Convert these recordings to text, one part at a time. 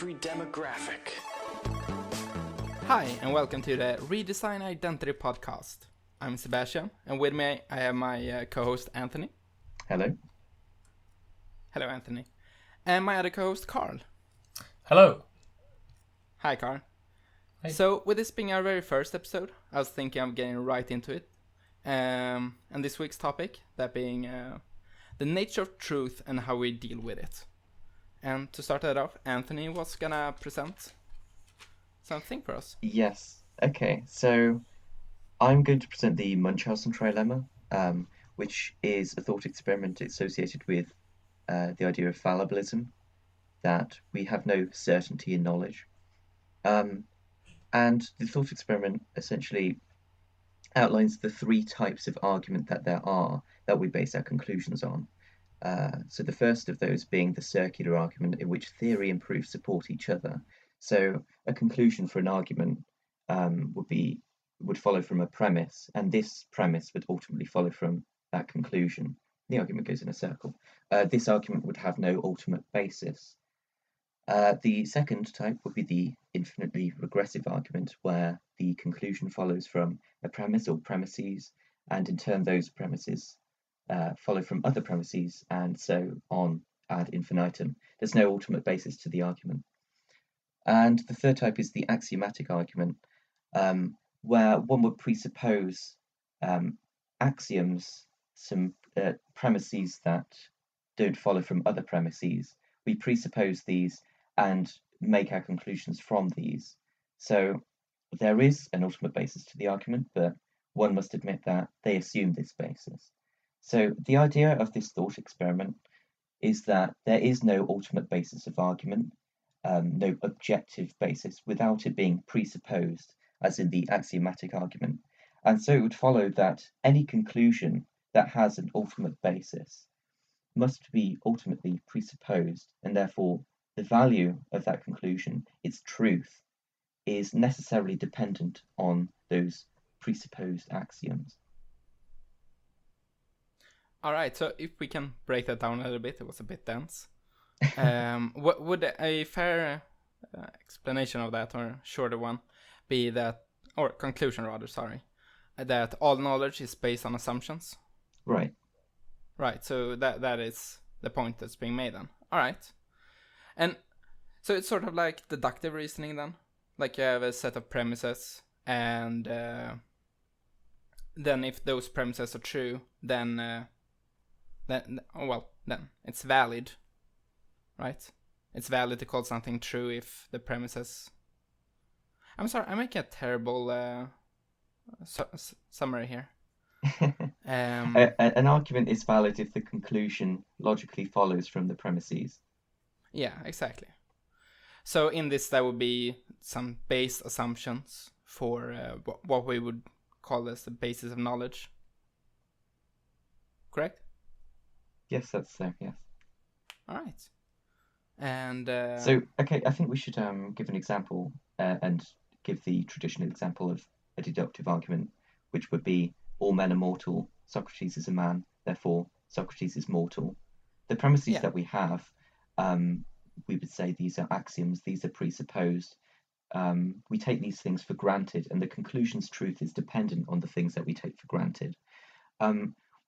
every demographic. Hi, and welcome to the Redesign Identity podcast. I'm Sebastian, and with me I have my co-host Anthony. Hello. Hello, Anthony. And my other co-host Carl. Hello. Hi, Carl. Hi. So, with this being our very first episode, I was thinking of getting right into it. And this week's topic, that being the nature of truth and how we deal with it. And to start that off, Anthony was gonna present something for us. Yes. Okay. So I'm going to present the Munchausen trilemma, which is a thought experiment associated with the idea of fallibilism, that we have no certainty in knowledge. And the thought experiment essentially outlines the three types of argument that there are that we base our conclusions on. So the first of those being the circular argument, in which theory and proof support each other. So a conclusion for an argument would follow from a premise, and this premise would ultimately follow from that conclusion. The argument goes in a circle. This argument would have no ultimate basis. The second type would be the infinitely regressive argument, where the conclusion follows from a premise or premises, and in turn those premises follow from other premises, and so on ad infinitum. There's no ultimate basis to the argument. And the third type is the axiomatic argument, where one would presuppose axioms, some premises that don't follow from other premises. We presuppose these and make our conclusions from these. So there is an ultimate basis to the argument, but one must admit that they assume this basis. So the idea of this thought experiment is that there is no ultimate basis of argument, no objective basis, without it being presupposed, as in the axiomatic argument. And so it would follow that any conclusion that has an ultimate basis must be ultimately presupposed, and therefore the value of that conclusion, its truth, is necessarily dependent on those presupposed axioms. All right, so if we can break that down a little bit, it was a bit dense. What would a fair explanation of that, or shorter one, be that, or conclusion rather, sorry, that all knowledge is based on assumptions? Right. Right, so that is the point that's being made then. All right. And so it's sort of like deductive reasoning then? Like you have a set of premises, and then if those premises are true, then it's valid, right? It's valid to call something true if the premises... I'm sorry, I make a terrible summary here. An argument is valid if the conclusion logically follows from the premises. Yeah, exactly. So in this, there would be some base assumptions for what we would call as the basis of knowledge. Correct? Yes, that's so, yes. All right. And so, okay, I think we should give an example and give the traditional example of a deductive argument, which would be all men are mortal, Socrates is a man, therefore Socrates is mortal. The premises that we have, we would say these are axioms, these are presupposed. We take these things for granted, and the conclusion's truth is dependent on the things that we take for granted.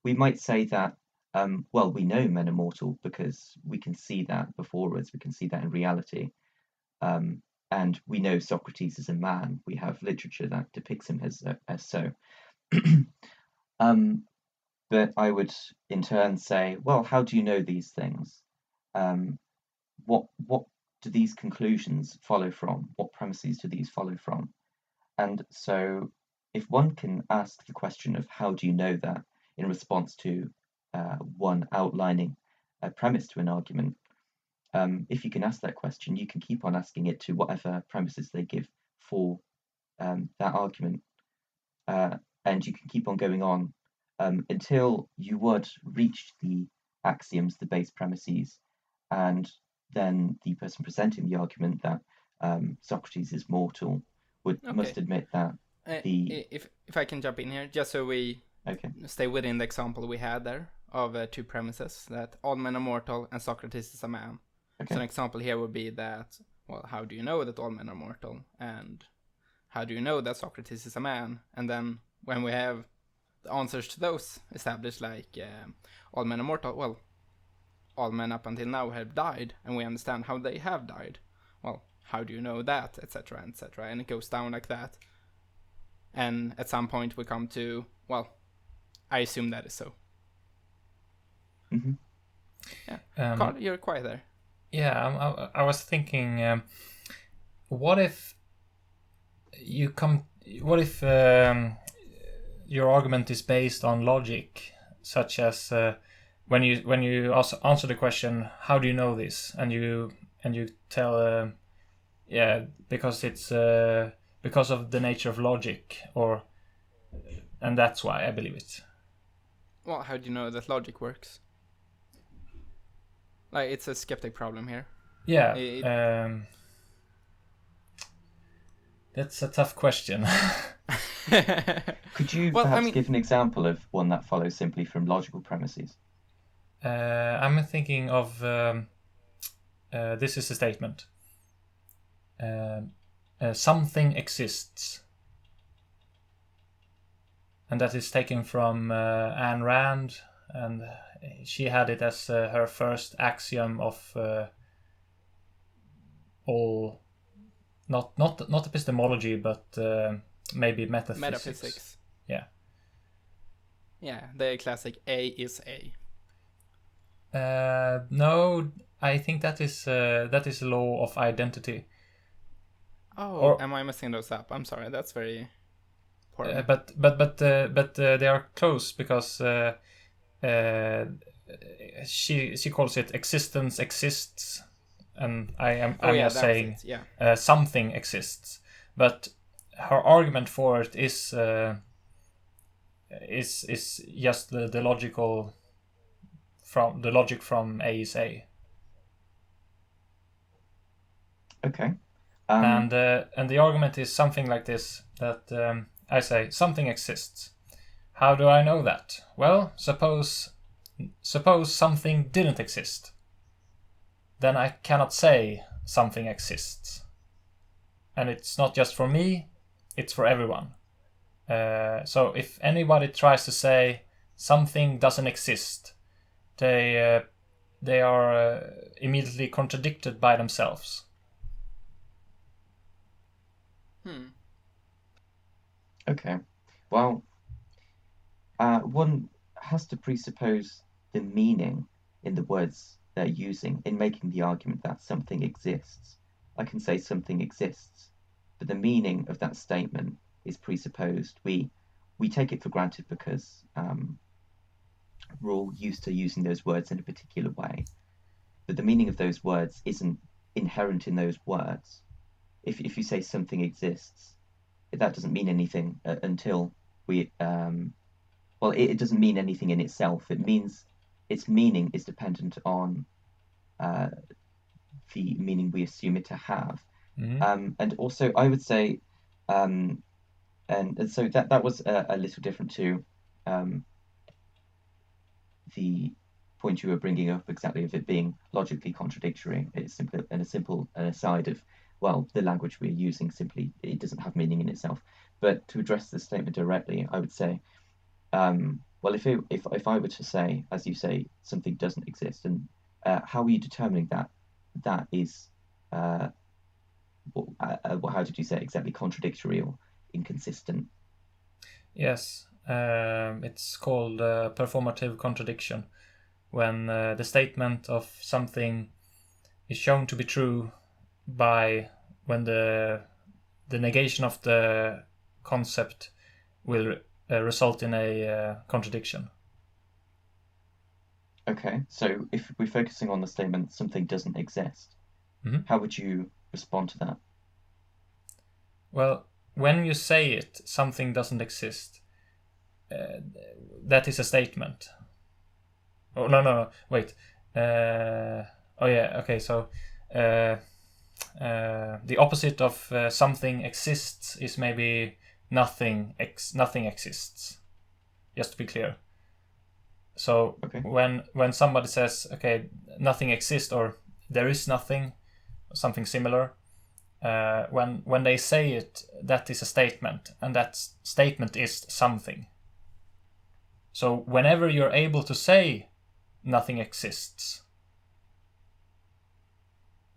We might say that, we know men are mortal because we can see that before us, we can see that in reality. And we know Socrates is a man. We have literature that depicts him as so. But I would in turn say, well, how do you know these things? What do these conclusions follow from? What premises do these follow from? And so if one can ask the question of how do you know that in response to one outlining a premise to an argument, if you can ask that question, you can keep on asking it to whatever premises they give for that argument. And you can keep on going on until you would reach the axioms, the base premises, and then the person presenting the argument that Socrates is mortal must admit that if I can jump in here, just so we stay within the example we had there of two premises, that all men are mortal and Socrates is a man. Okay. So an example here would be that well, how do you know that all men are mortal? And how do you know that Socrates is a man? And then when we have the answers to those established, like all men are mortal, well, all men up until now have died, and we understand how they have died. Well, how do you know that, etc., etc.? And it goes down like that. And at some point we come to, well, I assume that is so. Mm-hmm. Yeah. Carl, you're quiet there. Yeah, I was thinking, what if your argument is based on logic, such as when you answer the question, how do you know this, and you tell because it's because of the nature of logic, and that's why I believe it. Well, how do you know that logic works? Like, it's a skeptic problem here. Yeah. That's a tough question. Could you perhaps give an example of one that follows simply from logical premises? I'm thinking of this is a statement. Something exists. And that is taken from Ayn Rand, and she had it as her first axiom of all, not epistemology, but maybe metaphysics. Yeah. Yeah, the classic A is A. No, I think that is a law of identity. Oh, am I messing those up? I'm sorry. That's very poor. But they are close, because she calls it existence exists, and I'm just saying something exists. But her argument for it is just the logical from the logic from A is A. Okay. And the argument is something like this, that I say something exists. How do I know that? Well, suppose something didn't exist. Then I cannot say something exists. And it's not just for me, it's for everyone. So if anybody tries to say something doesn't exist, they are immediately contradicted by themselves. Okay. Well, one has to presuppose the meaning in the words they're using in making the argument that something exists. I can say something exists, but the meaning of that statement is presupposed. We take it for granted because we're all used to using those words in a particular way. But the meaning of those words isn't inherent in those words. If you say something exists, that doesn't mean anything until we it doesn't mean anything in itself. It means its meaning is dependent on the meaning we assume it to have. Mm-hmm. And also I would say and so that was a little different to the point you were bringing up, exactly, of it being logically contradictory. It's simply a simple aside of, well, the language we're using simply, it doesn't have meaning in itself. But to address the statement directly, I would say, well, if I were to say, as you say, something doesn't exist, and how are you determining that is, how did you say it exactly, contradictory or inconsistent? Yes, it's called performative contradiction, when the statement of something is shown to be true by when the negation of the concept will result in a contradiction. Okay, so if we're focusing on the statement something doesn't exist, how would you respond to that? Well, when you say it, something doesn't exist, that is a statement. Oh, no, wait. Oh yeah, okay, so the opposite of something exists is maybe nothing exists. Just to be clear. So okay. when somebody says, okay, nothing exists, or there is nothing, something similar, when they say it, that is a statement, and that statement is something. So whenever you're able to say nothing exists,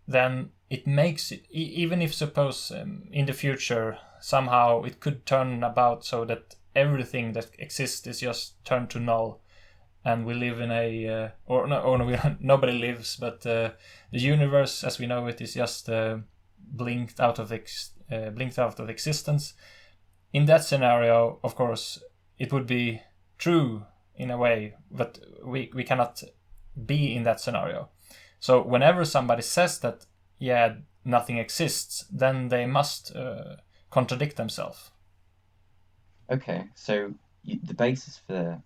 then it makes it, even if suppose in the future somehow it could turn about so that everything that exists is just turned to null, and we live in a nobody lives, but the universe as we know it is just blinked out of existence. In that scenario, of course, it would be true in a way, but we cannot be in that scenario. So whenever somebody says that, yeah, nothing exists, then they must contradict themselves. Okay, so the basis for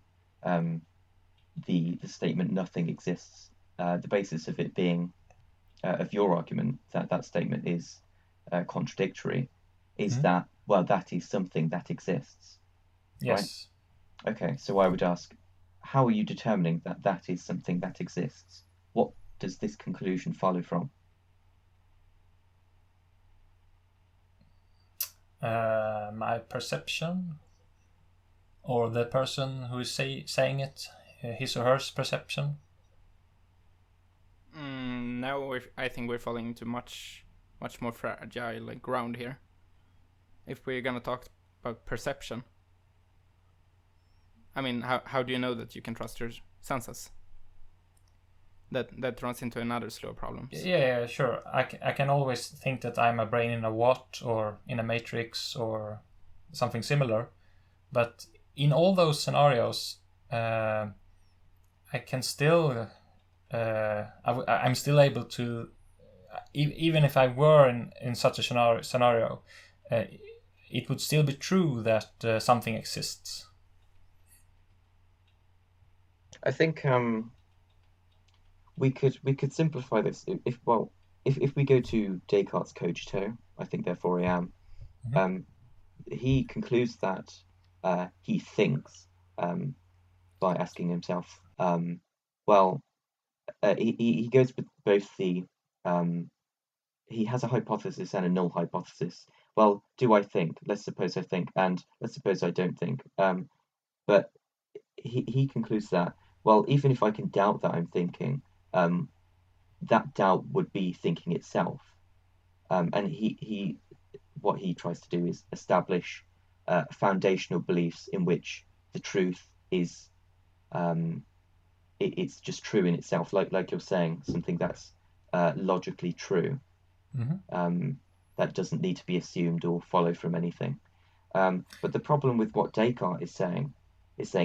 the statement "nothing exists," the basis of it being of your argument that statement is contradictory, is that, well, that is something that exists. Yes. Right? Okay, so I would ask, how are you determining that that is something that exists? What does this conclusion follow from? My perception, or the person who is saying it, his or her perception. Now I think we're falling into much more fragile ground here. If we're gonna talk about perception, I mean, how do you know that you can trust your senses? That runs into another slew of problems. Yeah, sure. I can always think that I'm a brain in a what, or in a matrix, or something similar. But in all those scenarios, I can still, I'm still able to, even if I were in such a scenario, it would still be true that something exists. I think we could simplify this if we go to Descartes' cogito, I think therefore I am. Mm-hmm. He concludes that he thinks by asking himself, he goes with both the he has a hypothesis and a null hypothesis. Well, do I think? Let's suppose I think, and let's suppose I don't think. But he concludes that, well, even if I can doubt that I'm thinking, that doubt would be thinking itself. And what he tries to do is establish foundational beliefs in which the truth is it's just true in itself, like you're saying, something that's logically true. Mm-hmm. That doesn't need to be assumed or follow from anything. But the problem with what Descartes is saying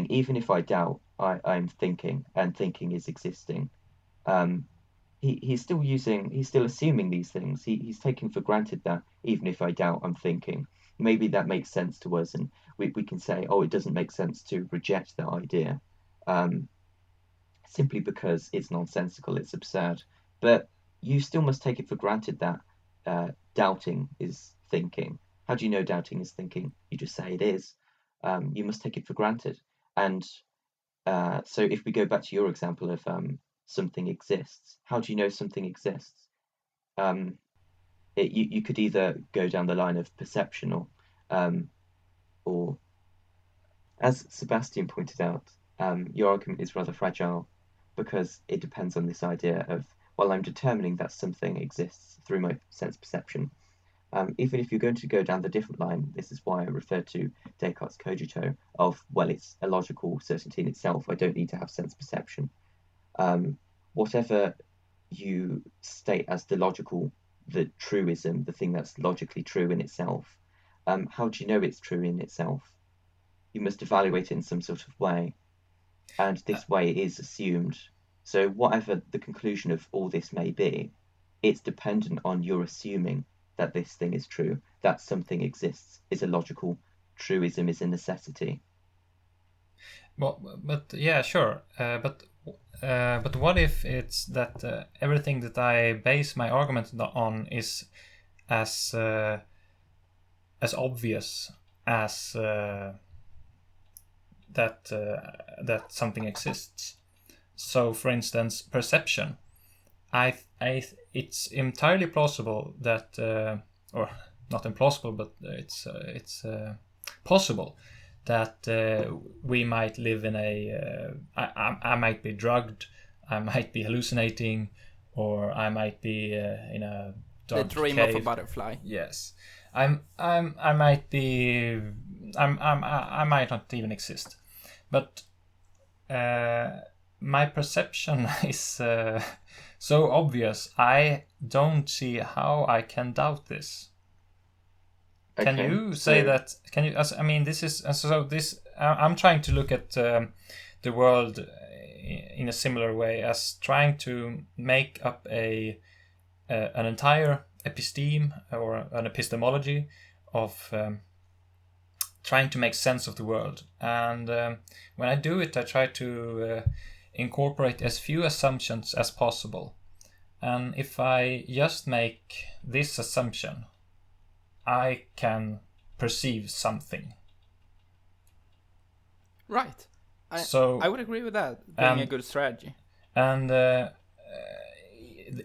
even if I doubt, I'm thinking, and thinking is existing. He's still assuming these things. He's taking for granted that even if I doubt, I'm thinking. Maybe that makes sense to us, and we can say, oh, it doesn't make sense to reject that idea, simply because it's nonsensical, it's absurd. But you still must take it for granted that doubting is thinking. How do you know doubting is thinking? You just say it is. You must take it for granted. And so if we go back to your example of something exists, how do you know something exists? You could either go down the line of perception, or as Sebastian pointed out, your argument is rather fragile because it depends on this idea of, well, I'm determining that something exists through my sense perception. Even if you're going to go down the different line, this is why I referred to Descartes' cogito of, well, it's a logical certainty in itself. I don't need to have sense perception. Whatever you state as the truism, the thing that's logically true in itself, how do you know it's true in itself? You must evaluate it in some sort of way, and this way is assumed. So whatever the conclusion of all this may be, it's dependent on your assuming that this thing is true, that something exists, is a logical truism, is a necessity. Well, but yeah, sure. But what if it's that everything that I base my argument on is as obvious as that something exists? So, for instance, perception. It's entirely plausible that, or not implausible, but it's possible that we might live in I might be drugged, I might be hallucinating, or I might be in a dark The dream cave. of a butterfly. Yes, I might be. I might not even exist, but my perception is so obvious. I don't see how I can doubt this. Can Okay, you so- say that? Can you? I mean, this is so. This I'm trying to look at the world in a similar way as trying to make up an entire episteme or an epistemology of trying to make sense of the world. And when I do it, I try to incorporate as few assumptions as possible. And if I just make this assumption, I can perceive something. Right. So I would agree with that being a and- good strategy. And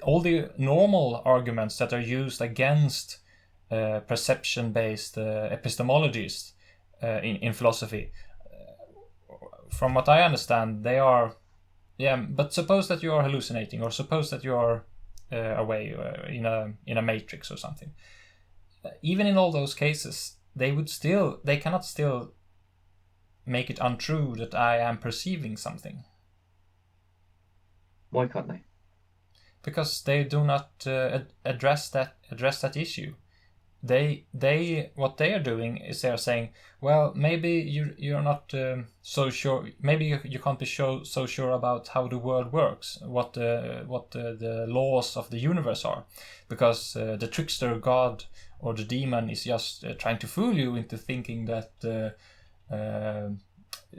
all the normal arguments that are used against perception-based epistemologies in philosophy, from what I understand, they are, but suppose that you are hallucinating, or suppose that you are away in a matrix or something. Even in all those cases, they cannot still make it untrue that I am perceiving something, Why can't they? because they do not address that issue. They what they are doing is they are saying, well, maybe you're not so sure. Maybe you can't be so sure about how the world works, what the laws of the universe are, because the trickster god or the demon is just trying to fool you into thinking that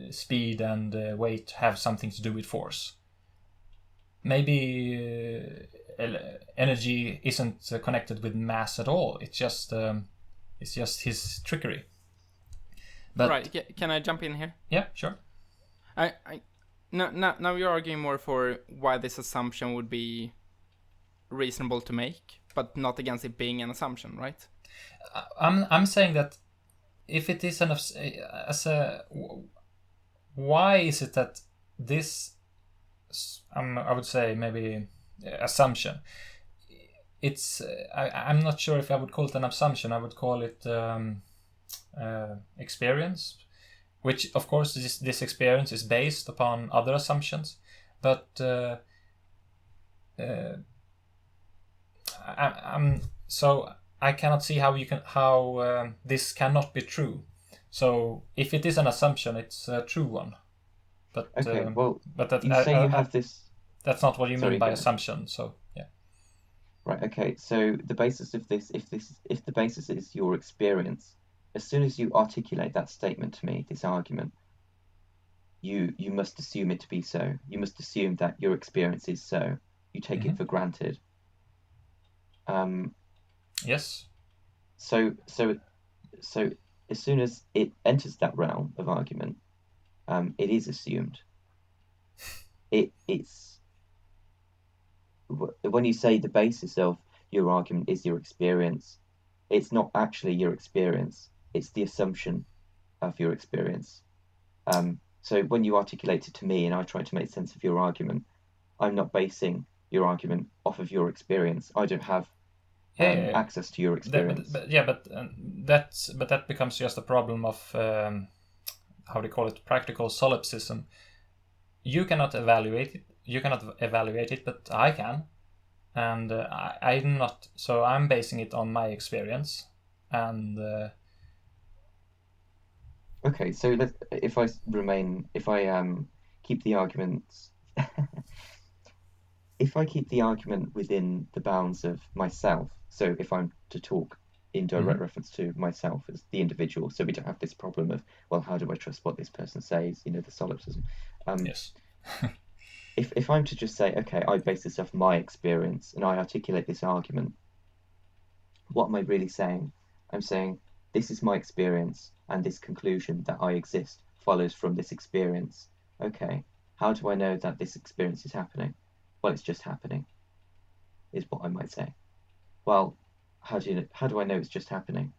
speed and weight have something to do with force. Maybe energy isn't connected with mass at all. It's just his trickery. But Right. Can I jump in here? yeah, sure. Now you're arguing more for why this assumption would be reasonable to make, but not against it being an assumption, right? I'm saying that if it is why is it that this I would say maybe assumption, it's I'm not sure if I would call it an assumption. I would call it experience, which of course this experience is based upon other assumptions, but so I cannot see how this cannot be true. So if it is an assumption, it's a true one. But Okay, well, but that you say you have this. that's not what you Sorry, mean by go ahead. assumption. So yeah. Right, okay, so the basis of this, if the basis is your experience, as soon as you articulate that statement to me, this argument, you must assume it to be so. You must assume that your experience is so. You take it for granted. Yes. So as soon as it enters that realm of argument, it is assumed. It's when you say the basis of your argument is your experience, it's not actually your experience, it's the assumption of your experience. So when you articulate it to me and I try to make sense of your argument, I'm not basing your argument off of your experience. I don't have access to your experience. But that becomes just a problem of how do you call it, practical solipsism. You cannot evaluate it, but I can, and I'm not. So I'm basing it on my experience, and Okay, so if I keep the argument, if I keep the argument within the bounds of myself, so if I'm to talk in direct reference to myself as the individual, so we don't have this problem of, well, how do I trust what this person says, the solipsism. yes. If I'm to just say, okay, I base this off my experience and I articulate this argument, what am I really saying? I'm saying this is my experience and this conclusion that I exist follows from this experience. Okay, how do I know that this experience is happening? Well, it's just happening, is what I might say. Well, how do I know it's just happening?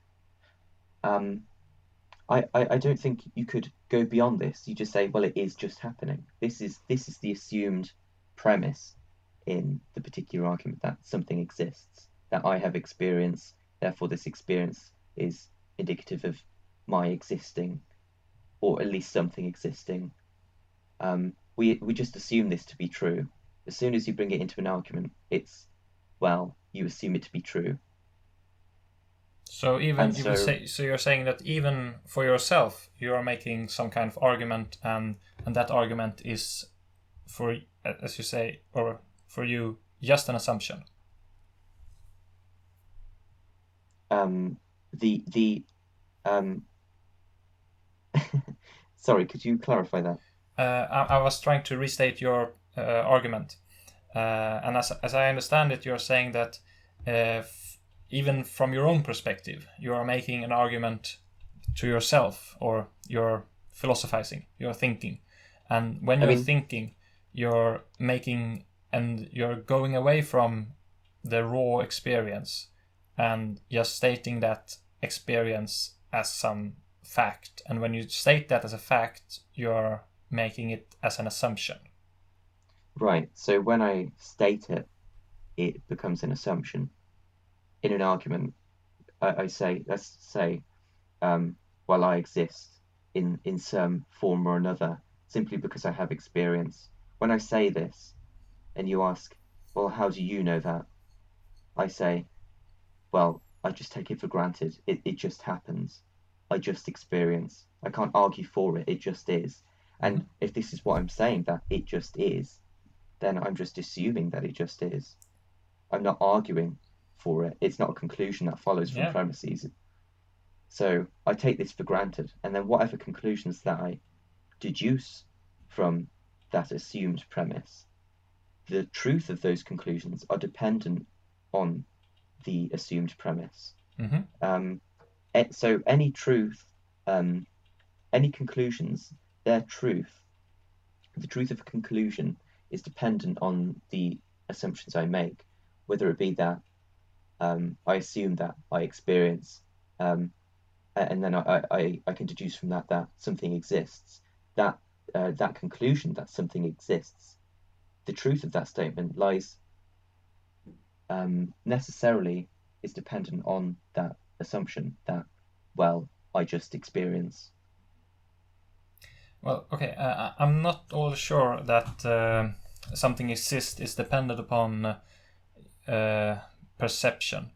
I don't think you could go beyond this. You just say, well, it is just happening. This is the assumed premise in the particular argument, that something exists, that I have experience, therefore this experience is indicative of my existing, or at least something existing. We just assume this to be true. As soon as you bring it into an argument, it's, well, you assume it to be true. So so you're saying that even for yourself, you are making some kind of argument, and that argument is, for, as you say, or for you, just an assumption. Sorry, could you clarify that? I was trying to restate your argument, and as I understand it, you're saying that even from your own perspective, you are making an argument to yourself, or you're philosophizing, you're thinking, and when you're thinking, you're making, and you're going away from the raw experience and just stating that experience as some fact. And when you state that as a fact, you're making it as an assumption. Right. So when I state it, it becomes an assumption. In an argument, I say, let's say, well, I exist in some form or another simply because I have experience. When I say this, and you ask, well, how do you know that? I say, well, I just take it for granted. It just happens. I just experience. I can't argue for it. It just is. And if this is what I'm saying, that it just is, then I'm just assuming that it just is. I'm not arguing for it. It's not a conclusion that follows from premises. So I take this for granted. And then whatever conclusions that I deduce from that assumed premise, the truth of those conclusions are dependent on the assumed premise. So any truth, any conclusions, their truth, the truth of a conclusion is dependent on the assumptions I make, whether it be that I assume that I experience, and then I can deduce from that something exists. That conclusion that something exists, the truth of that statement lies necessarily is dependent on that assumption that, well, I just experience. Well, okay, I'm not all sure that something exists is dependent upon perception.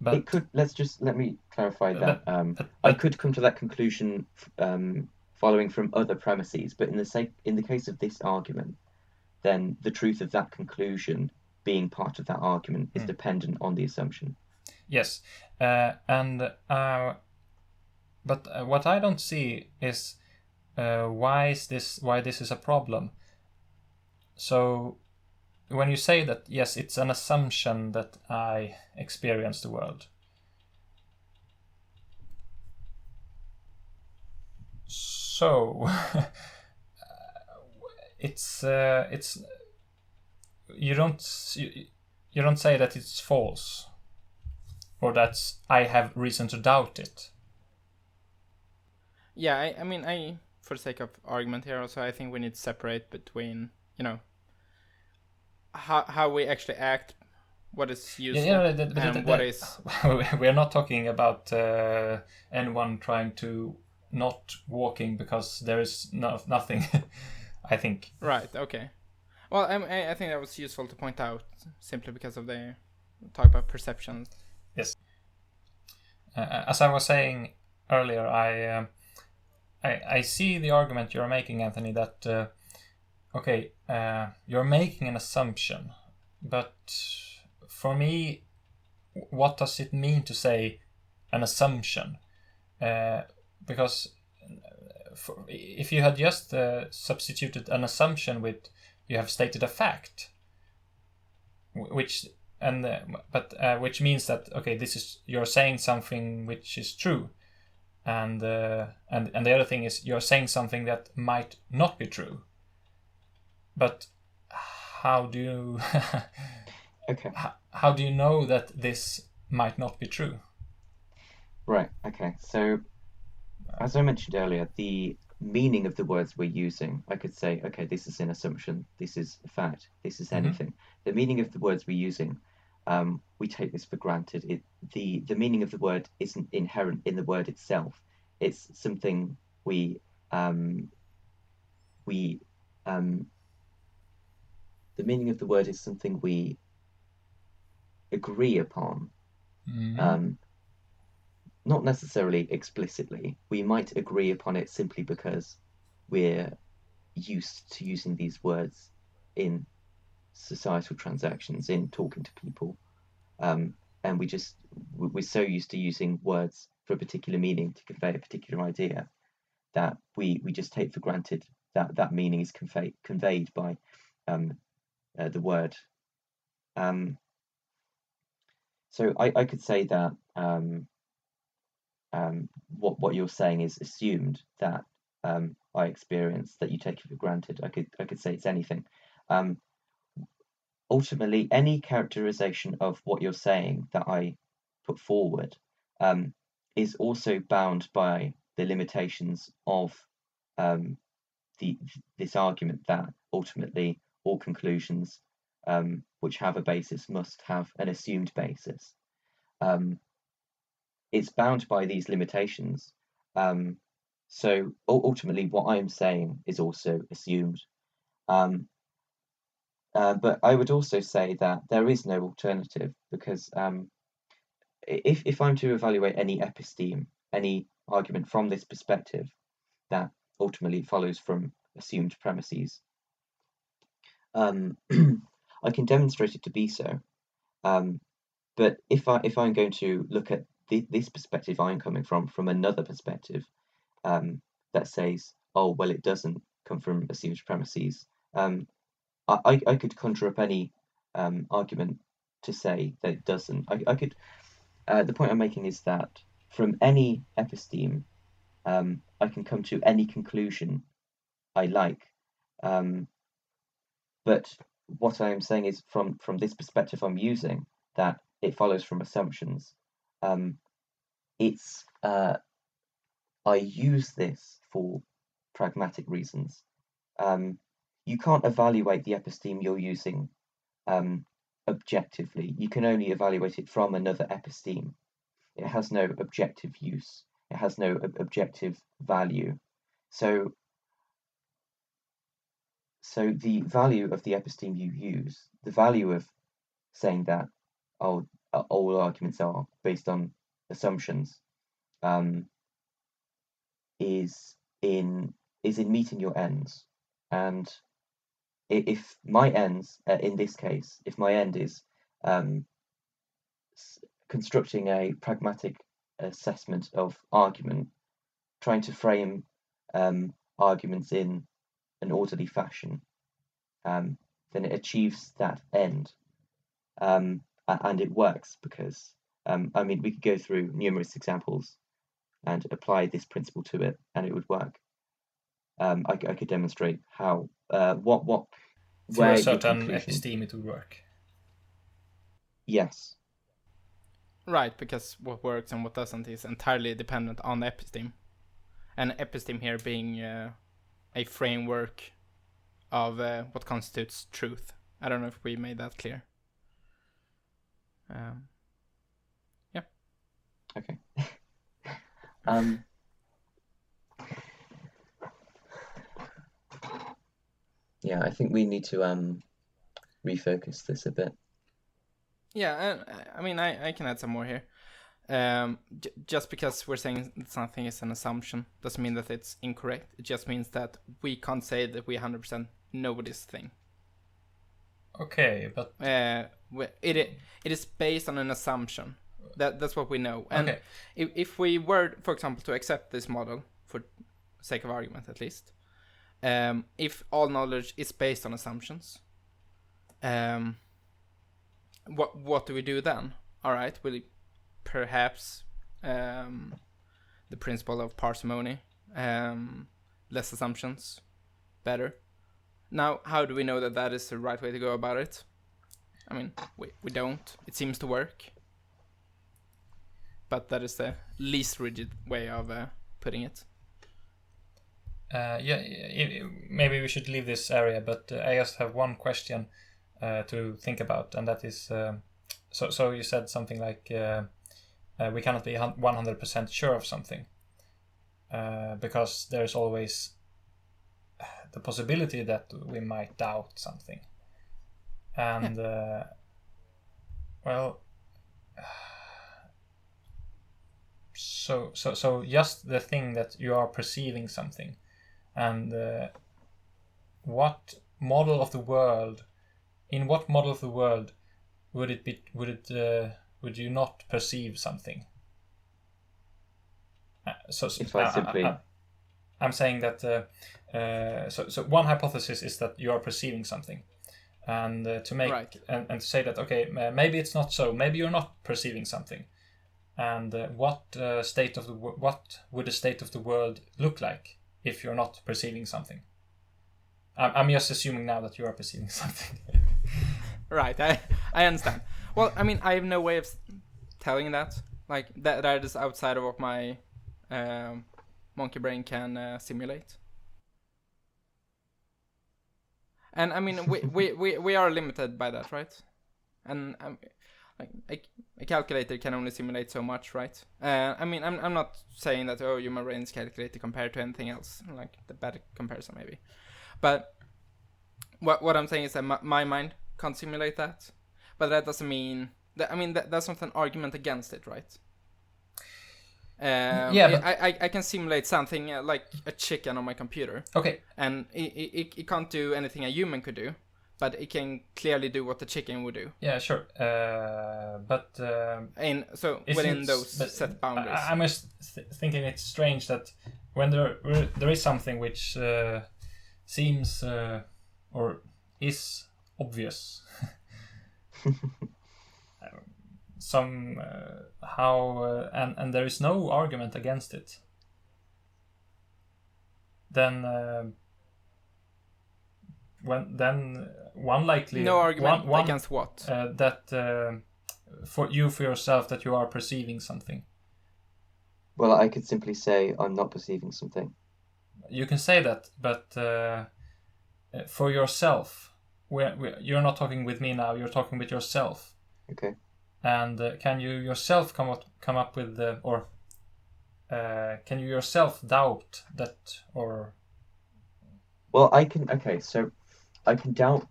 But it could. Let me clarify that. I could come to that conclusion following from other premises, but in the case of this argument, then the truth of that conclusion being part of that argument is dependent on the assumption. Yes, but what I don't see is why this is a problem. So when you say that, yes, it's an assumption that I experience the world. So it's you don't say that it's false, or that I have reason to doubt it. Yeah, I mean, for the sake of argument here, also, I think we need to separate between, how we actually act, what is useful, and what is... We're not talking about anyone trying to not walking because there is nothing, I think. Right, okay. Well, I think that was useful to point out, simply because of the talk about perception. Yes. As I was saying earlier, I see the argument you're making, Anthony, that, you're making an assumption, but for me, what does it mean to say an assumption? Because if you had just substituted an assumption with you have stated a fact, which means that you're saying something which is true, and the other thing is you're saying something that might not be true. But how do you how do you know that this might not be true. Right. Okay. So, as I mentioned earlier, the meaning of the words we're using, I could say, okay, this is an assumption, this is a fact, this is anything. The meaning of the words we're using, we take this for granted. The meaning of the word isn't inherent in the word itself. It's something the meaning of the word is something we agree upon. Not necessarily explicitly. We might agree upon it simply because we're used to using these words in societal transactions, in talking to people, and we're so used to using words for a particular meaning to convey a particular idea that we just take for granted that that meaning is conveyed by the word. So I could say that what you're saying is assumed that I experience, that you take it for granted. I could say it's anything. Ultimately, any characterization of what you're saying that I put forward is also bound by the limitations of this argument that ultimately all conclusions which have a basis must have an assumed basis. It's bound by these limitations. So ultimately, what I'm saying is also assumed. But I would also say that there is no alternative, because if I'm to evaluate any episteme, any argument from this perspective, that ultimately follows from assumed premises, I can demonstrate it to be so. But if I'm going to look at this perspective I'm coming from another perspective, that says, oh well, it doesn't come from assumed premises, I could conjure up any argument to say that it doesn't. I could. The point I'm making is that from any episteme, I can come to any conclusion I like. But what I am saying is, from this perspective I'm using, that it follows from assumptions. It's I use this for pragmatic reasons. You can't evaluate the episteme you're using objectively. You can only evaluate it from another episteme. It has no objective use. It has no objective value. So the value of the episteme you use, the value of saying that all arguments are based on assumptions, is in meeting your ends. And if my ends, in this case, if my end is constructing a pragmatic assessment of argument, trying to frame arguments in an orderly fashion, then it achieves that end, and it works because we could go through numerous examples and apply this principle to it, and it would work. I could demonstrate how what through where a your certain conclusion. episteme it would work. Yes. Right, because what works and what doesn't is entirely dependent on the episteme. And episteme here being a framework of what constitutes truth. I don't know if we made that clear. Yeah. Okay. Yeah, I think we need to refocus this a bit. Yeah, I can add some more here. Just because we're saying that something is an assumption doesn't mean that it's incorrect. It just means that we can't say that we 100% know this thing. Okay, but it is based on an assumption. That's what we know. And okay. if we were, for example, to accept this model, for sake of argument at least, if all knowledge is based on assumptions, what do we do then? All right, we'll perhaps the principle of parsimony, less assumptions, better. Now, how do we know that that is the right way to go about it? I mean, we don't. It seems to work. but that is the least rigid way of putting it. Maybe we should leave this area, but I just have one question to think about, and that is, so you said something like we cannot be 100% sure of something because there's always the possibility that we might doubt something, and so just the thing that you are perceiving something, and what model of the world would you not perceive something? If I simply, I'm saying that so one hypothesis is that you are perceiving something, and to make and to say that maybe it's not so, maybe you're not perceiving something, and what would the state of the world look like if you're not perceiving something? I'm just assuming now that you are perceiving something. Right, I understand. Well, I mean, I have no way of telling that. Like, that is outside of what my monkey brain can simulate. And I mean, we are limited by that, right? And like a calculator can only simulate so much, right? I mean, I'm not saying that human brain's calculator compared to anything else, like the bad comparison maybe. But what I'm saying is that my mind can't simulate that. But that doesn't mean that. I mean, that's not an argument against it, right? But I can simulate something like a chicken on my computer. Okay. And it can't do anything a human could do, but it can clearly do what the chicken would do. Yeah, sure. Within those set boundaries. I'm just thinking it's strange that when there is something which seems or is obvious, and there is no argument against it, then one likely no argument against what that for yourself that you are perceiving something. Well, I could simply say I'm not perceiving something. You can say that, but for yourself, you're not talking with me now. You're talking with yourself. Okay. And can you yourself come up with can you yourself doubt that, or? Well, I can. Okay, so I can doubt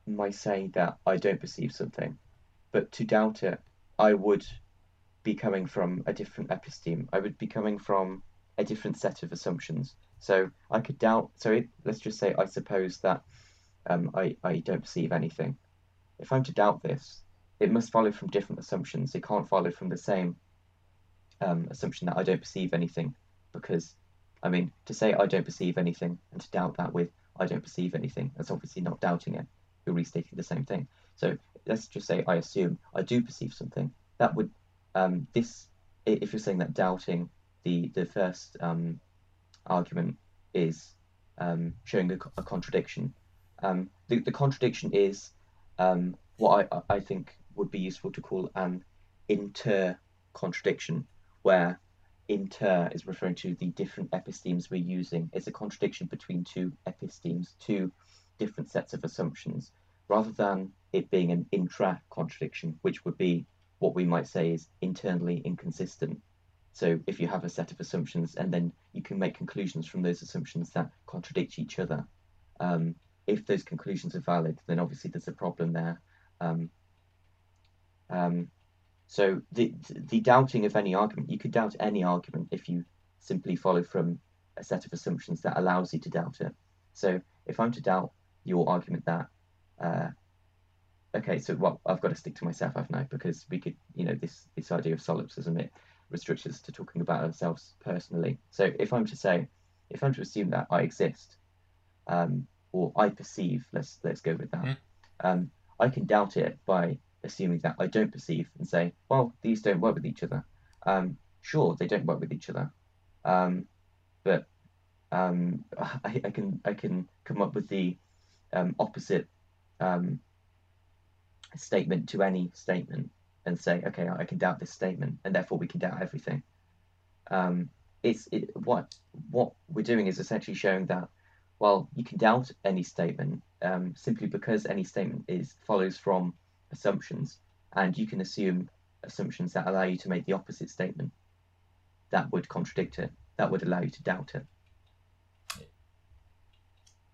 my saying that I don't perceive something, but to doubt it, I would be coming from a different episteme. I would be coming from a different set of assumptions. So I could doubt. Let's just say I suppose that I don't perceive anything. If I'm to doubt this, it must follow from different assumptions. It can't follow from the same assumption that I don't perceive anything, because, I mean, to say I don't perceive anything and to doubt that with I don't perceive anything, that's obviously not doubting it. You're restating the same thing. So let's just say I assume I do perceive something. That would if you're saying that doubting the first argument is showing a contradiction. The contradiction is what I think would be useful to call an inter-contradiction, where inter is referring to the different epistemes we're using. It's a contradiction between two epistemes, two different sets of assumptions, rather than it being an intra-contradiction, which would be what we might say is internally inconsistent. So if you have a set of assumptions and then you can make conclusions from those assumptions that contradict each other, if those conclusions are valid, then obviously there's a problem there. So the doubting of any argument, you could doubt any argument if you simply follow from a set of assumptions that allows you to doubt it. So if I'm to doubt your argument that, I've got to stick to myself, haven't I? Because we could, this idea of solipsism, it restricts us to talking about ourselves personally. So if I'm to assume that I exist, or I perceive, let's go with that. I can doubt it by assuming that I don't perceive and say, well, these don't work with each other. Sure, they don't work with each other, but I can come up with the opposite statement to any statement. and say, okay, I can doubt this statement, and therefore we can doubt everything. What we're doing is essentially showing that, well, you can doubt any statement simply because any statement follows from assumptions, and you can assume assumptions that allow you to make the opposite statement that would contradict it, that would allow you to doubt it.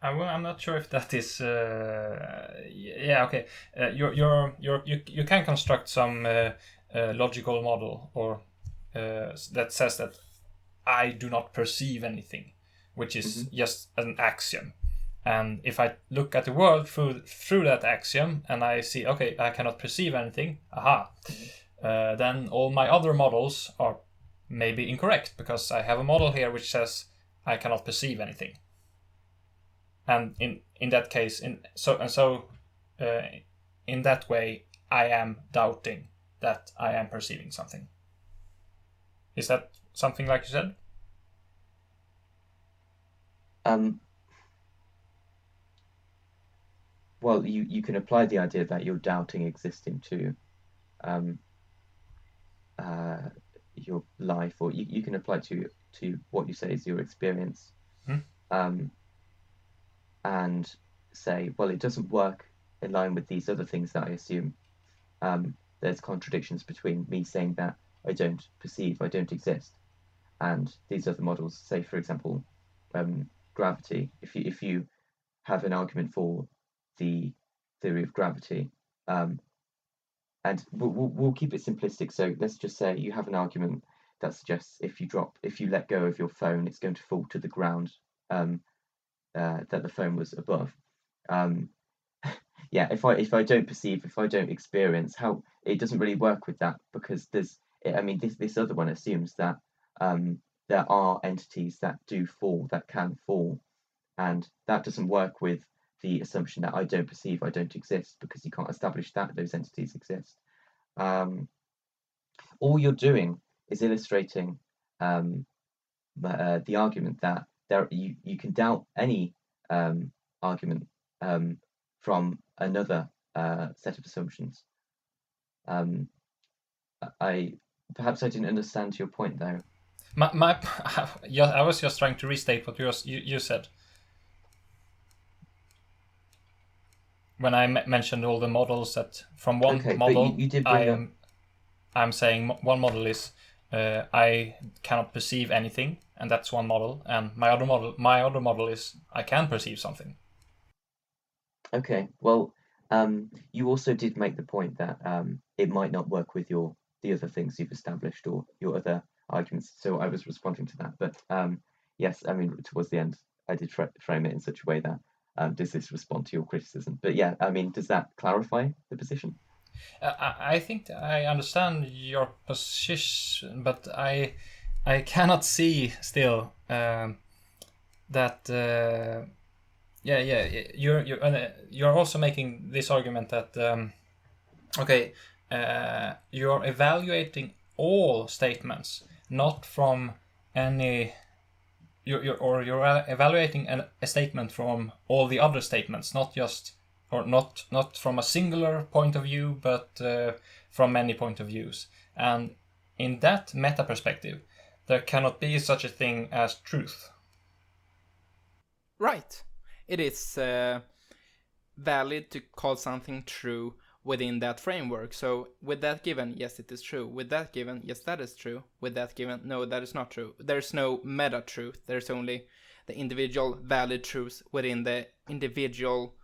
I'm not sure if that is. Yeah, okay. You can construct some logical model or that says that I do not perceive anything, which is just an axiom. And if I look at the world through that axiom and I see, okay, I cannot perceive anything, then all my other models are maybe incorrect because I have a model here which says I cannot perceive anything. And in that case, in that way, I am doubting that I am perceiving something. Is that something like you said? Well, you can apply the idea that you're doubting existing to your life, or you can apply to what you say is your experience, and say, well, it doesn't work in line with these other things that I assume. There's contradictions between me saying that I don't perceive, I don't exist, and these other models. Say, for example, gravity. If you have an argument for the theory of gravity, and we'll keep it simplistic. So let's just say you have an argument that suggests if you let go of your phone, it's going to fall to the ground, that the phone was above. Yeah, if I don't perceive, if I don't experience, how it doesn't really work with that, because this other one assumes that there are entities that do fall, that can fall, and that doesn't work with the assumption that I don't perceive, I don't exist, because you can't establish that those entities exist. All you're doing is illustrating the argument that you can doubt any argument from another set of assumptions. Perhaps I didn't understand your point there. I was just trying to restate what you said. When I mentioned all the models that from one model, you did bring I'm saying one model is I cannot perceive anything, and that's one model, and my other model is I can perceive something. Okay, well, you also did make the point that it might not work with the other things you've established or your other arguments. So I was responding to that, but yes, I mean, towards the end, I did frame it in such a way that does this respond to your criticism? But yeah, I mean, does that clarify the position? I think I understand your position, but I cannot see still that. You're also making this argument that you're evaluating all statements, not from any. You're evaluating a statement from all the other statements, not from a singular point of view, but from many point of views. And in that meta perspective, there cannot be such a thing as truth. Right. It is valid to call something true within that framework. So with that given, yes, it is true. With that given, yes, that is true. With that given, no, that is not true. There's no meta truth. There's only the individual valid truths within the individual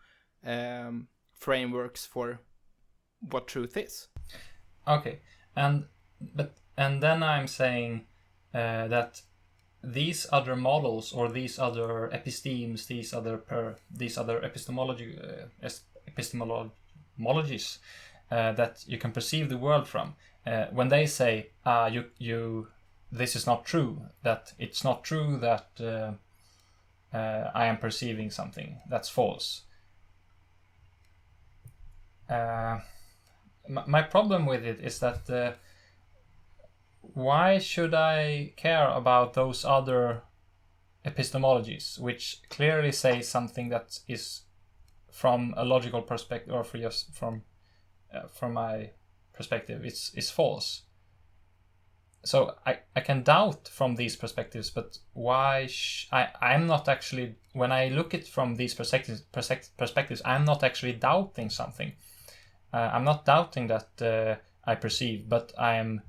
frameworks for what truth is. Okay, and then I'm saying that these other models or these other epistemes, these other epistemologies that you can perceive the world from, when they say this is not true, that it's not true that I am perceiving something, that's false. My problem with it is that why should I care about those other epistemologies, which clearly say something that is from a logical perspective, or from my perspective is false. So I can doubt from these perspectives, but why? I'm not actually, when I look at from these perspectives, I'm not actually doubting something. I'm not doubting that I perceive, but I'm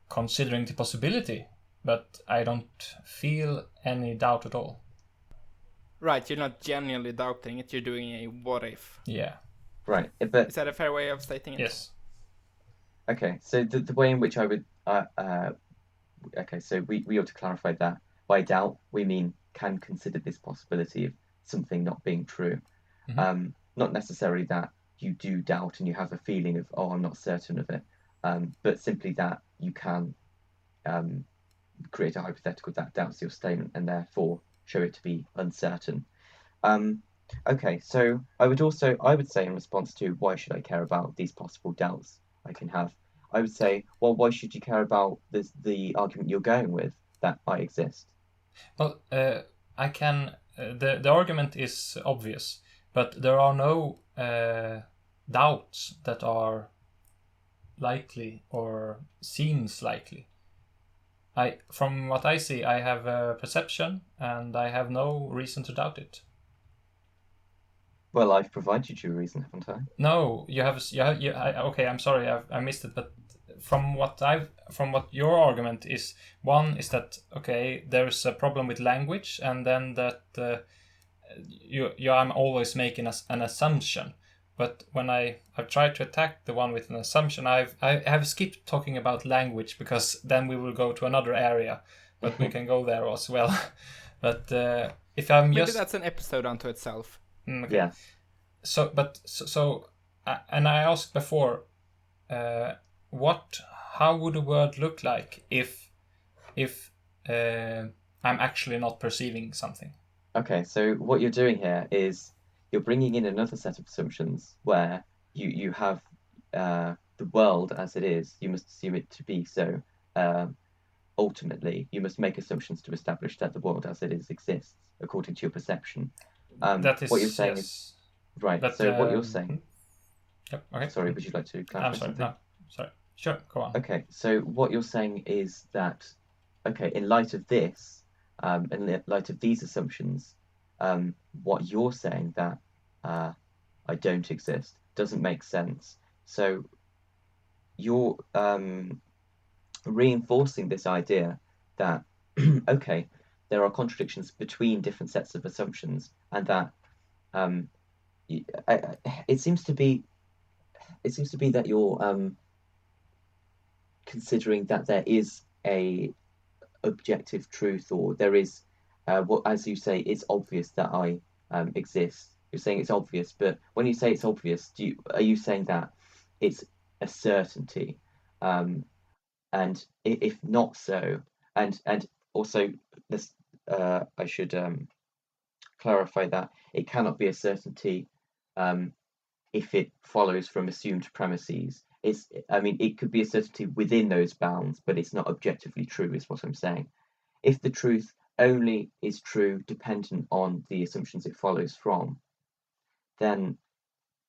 considering the possibility. But I don't feel any doubt at all. Right, you're not genuinely doubting it. You're doing a what if. Yeah. Right, but Is that a fair way of stating it? Yes. okay. So the way in which I would okay, so we ought to clarify that by doubt we mean can consider this possibility of something not being true. Not necessarily that you do doubt and you have a feeling of, oh, I'm not certain of it, but simply that you can create a hypothetical that doubts your statement and therefore show it to be uncertain. Okay, so I would say in response to why should I care about these possible doubts I can have, I would say, well, why should you care about the argument you're going with that I exist? Well, I can. The argument is obvious, but there are no doubts that are likely or seems likely. From what I see, I have a perception, and I have no reason to doubt it. Well, I've provided you a reason, haven't I? No, you have. Okay, I'm sorry, I missed it. But from what your argument is, one is that okay, there's a problem with language, and then that I'm always making an assumption. But when I've tried to attack the one with an assumption, I have skipped talking about language because then we will go to another area, but we can go there as well. But if I'm Maybe just that's an episode unto itself. okay. Yeah. And I asked before, how would a word look like if I'm actually not perceiving something? Okay, so what you're doing here is you're bringing in another set of assumptions where you have the world as it is. You must assume it to be so. Ultimately, you must make assumptions to establish that the world as it is exists according to your perception. That is what you're saying yes. is right. But, so what you're saying. Yep. Okay. Sorry, would you like to clarify I'm sorry. something? No, sorry. Sure. Go on. Okay, so what you're saying is that, okay, in light of this, in light of these assumptions, what you're saying that I don't exist doesn't make sense. So you're reinforcing this idea that, okay, there are contradictions between different sets of assumptions, and that it seems to be that you're considering that there is a objective truth, or there is what, as you say, it's obvious that I exist. You're saying it's obvious, but when you say it's obvious, are you saying that it's a certainty? And if not so, and also this, I should clarify that it cannot be a certainty if it follows from assumed premises. I mean, it could be a certainty within those bounds, but it's not objectively true, is what I'm saying. If the truth only is true dependent on the assumptions it follows from, then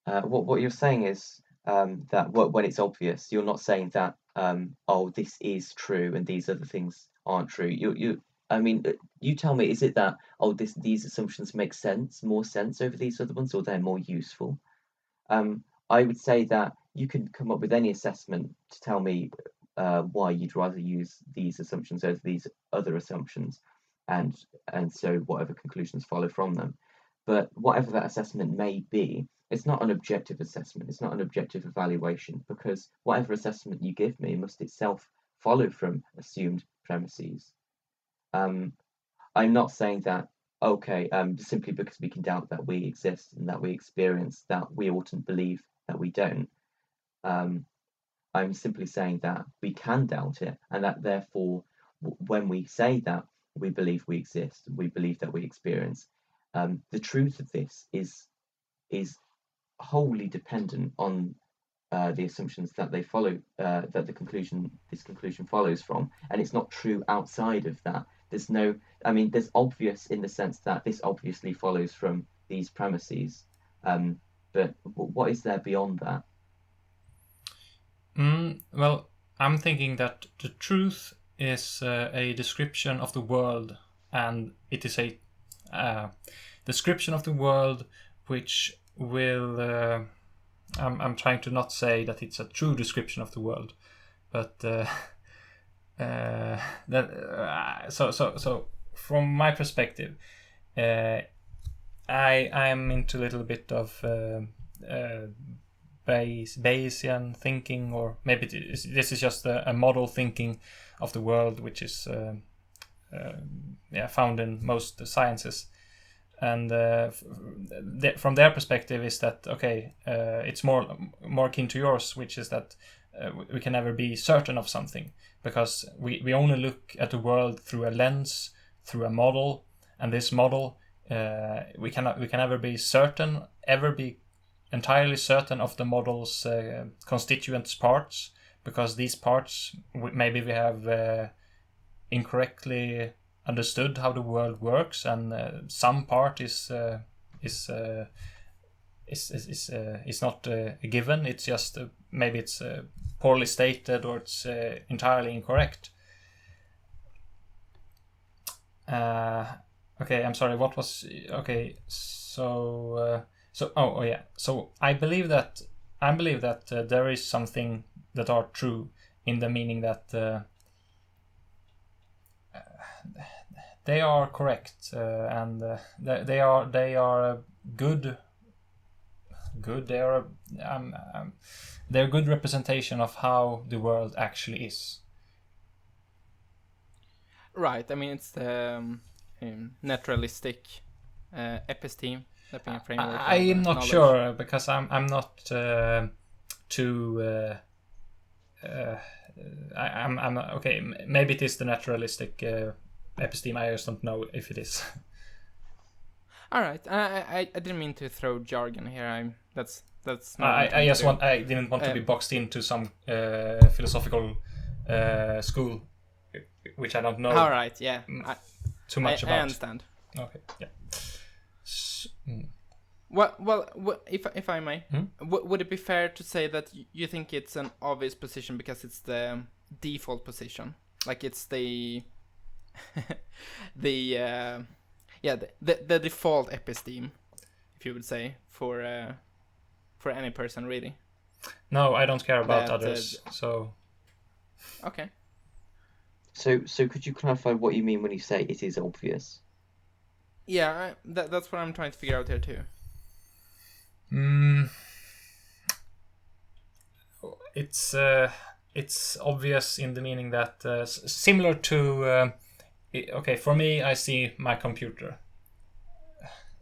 what you're saying is that when it's obvious, you're not saying that oh, this is true and these other things aren't true. I mean, you tell me, is it that oh, these assumptions make more sense over these other ones, or they're more useful? I would say that you can come up with any assessment to tell me why you'd rather use these assumptions over these other assumptions, and so whatever conclusions follow from them. But whatever that assessment may be, it's not an objective assessment. It's not an objective evaluation, because whatever assessment you give me must itself follow from assumed premises. I'm not saying that okay, simply because we can doubt that we exist and that we experience, that we oughtn't believe that we don't. I'm simply saying that we can doubt it, and that therefore, when we say that we believe we exist, we believe that we experience, the truth of this is wholly dependent on the assumptions that they follow, that this conclusion follows from, and it's not true outside of that. There's obvious in the sense that this obviously follows from these premises, but what is there beyond that? Well, I'm thinking that the truth is a description of the world, and it is a description of the world which will. I'm trying to not say that it's a true description of the world, but so from my perspective, I'm into a little bit of Bayesian thinking, or maybe this is just a model thinking of the world, which is found in most sciences. And from their perspective is that okay, it's more akin to yours, which is that we can never be certain of something because we only look at the world through a lens, through a model, and this model we can never be certain, ever be entirely certain of the model's constituent parts, because these parts maybe we have incorrectly understood how the world works, and some part is not a given. It's just maybe it's poorly stated, or it's entirely incorrect. Okay, I'm sorry. What was okay? So yeah. So I believe that there is something that are true, in the meaning that they are correct, and they are good. They're a good representation of how the world actually is. Right. I mean, it's the naturalistic episteme, that being a framework. I'm not knowledge. sure, because I'm not too. I'm okay. Maybe it is the naturalistic episteme. I just don't know if it is. All right. I didn't mean to throw jargon here. That's not. I didn't want to be boxed into some philosophical school, which I don't know. All right. Yeah. Too much about. I understand. Okay. Yeah. Well, if I may, would it be fair to say that you think it's an obvious position because it's the default position, like it's the the default episteme, if you would say, for any person really? No, I don't care about others. So. Okay. So could you clarify what you mean when you say it is obvious? Yeah, that's what I'm trying to figure out here too. It's obvious in the meaning that similar to okay, for me, I see my computer.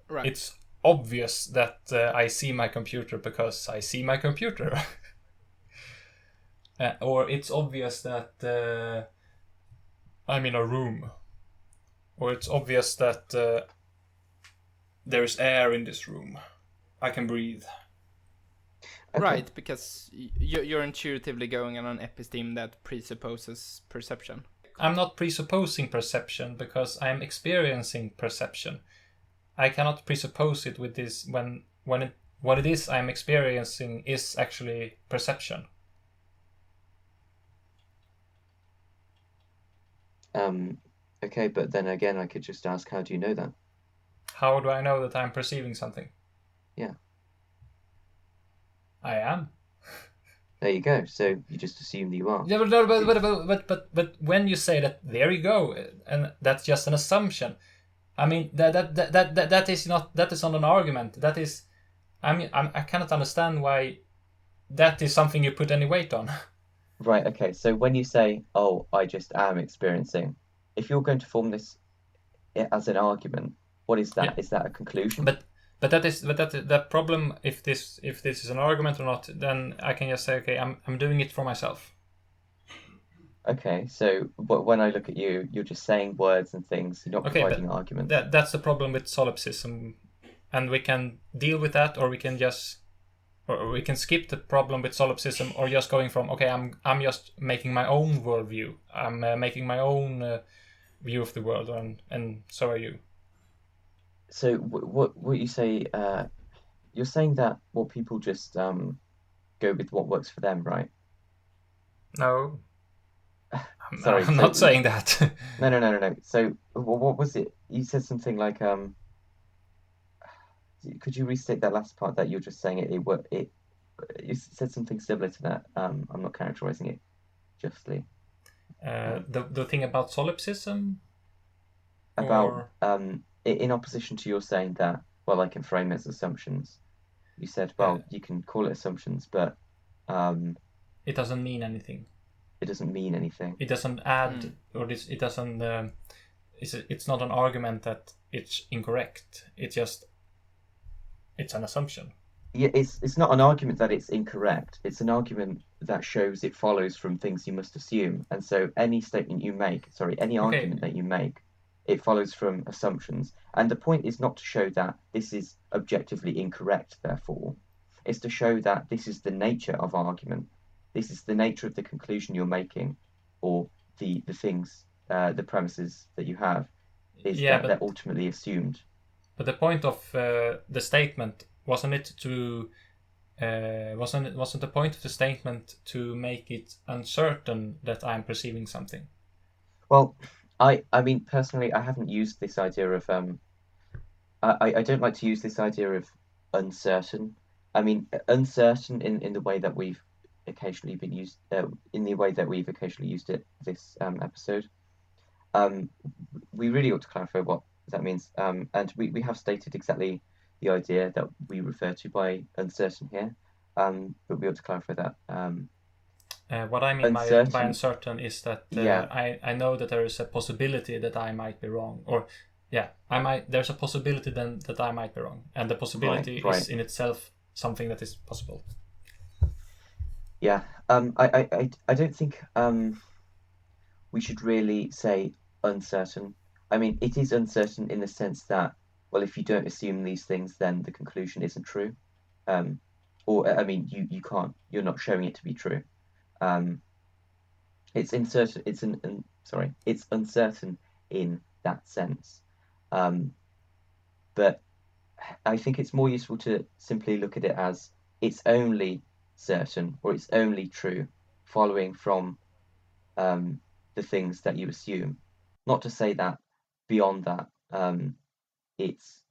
Right. It's obvious that I see my computer because I see my computer. Or it's obvious that I'm in a room. Or it's obvious that there's air in this room. I can breathe. Okay. Right, because you're intuitively going on an episteme that presupposes perception. I'm not presupposing perception because I'm experiencing perception. I cannot presuppose it with this when what it is I'm experiencing is actually perception. Okay, but then again, I could just ask, how do you know that? How do I know that I'm perceiving something? Yeah. I am. There you go. So you just assume that you are. Yeah, but when you say that, there you go, and that's just an assumption. I mean that is not an argument. That is, I cannot understand why that is something you put any weight on. Right. Okay. So when you say, "Oh, I just am experiencing," if you're going to form this as an argument, what is that? Yeah. Is that a conclusion? But that problem. If this is an argument or not, then I can just say, okay, I'm doing it for myself. Okay, so when I look at you, you're just saying words and things. You're not providing an argument. That's the problem with solipsism, and we can deal with that, or we can skip the problem with solipsism, or just going from, okay, I'm just making my own worldview. I'm making my own view of the world, and so are you. So what you say? You're saying that people just go with what works for them, right? No, Sorry, I'm so not saying that. no. So what was it? You said something like Could you restate that last part that you were just saying? It you said something similar to that. I'm not characterizing it justly. The thing about solipsism, About or in opposition to your saying that, well, I can frame it as assumptions. You said, well, you can call it assumptions, but it doesn't mean anything. it doesn't mean anything. It doesn't add, or it doesn't. It's not an argument that it's incorrect. It's an assumption. Yeah, it's not an argument that it's incorrect. It's an argument that shows it follows from things you must assume. And so any statement you make, sorry, any argument that you make, it follows from assumptions. And the point is not to show that this is objectively incorrect, therefore. It's to show that this is the nature of argument. This is the nature of the conclusion you're making, or the things, the premises that you have, is that they're ultimately assumed. But the point of the statement wasn't it to wasn't the point of the statement to make it uncertain that I'm perceiving something? Well, I mean personally, I haven't used this idea of I don't like to use this idea of uncertain. I mean uncertain in the way that we've occasionally been used in the way that we've occasionally used it this episode. We really ought to clarify what that means. And we have stated exactly the idea that we refer to by uncertain here. But we ought to clarify that. What I mean by uncertain is that I know that there is a possibility that I might be wrong, or there's a possibility then that I might be wrong, and the possibility is in itself something that is possible. Yeah. I don't think we should really say uncertain. I mean, it is uncertain in the sense that, well, if you don't assume these things, then the conclusion isn't true. Or I mean, you can't. You're not showing it to be true. It's uncertain. It's uncertain in that sense. But I think it's more useful to simply look at it as it's only certain or it's only true, following from the things that you assume. Not to say that beyond that, it's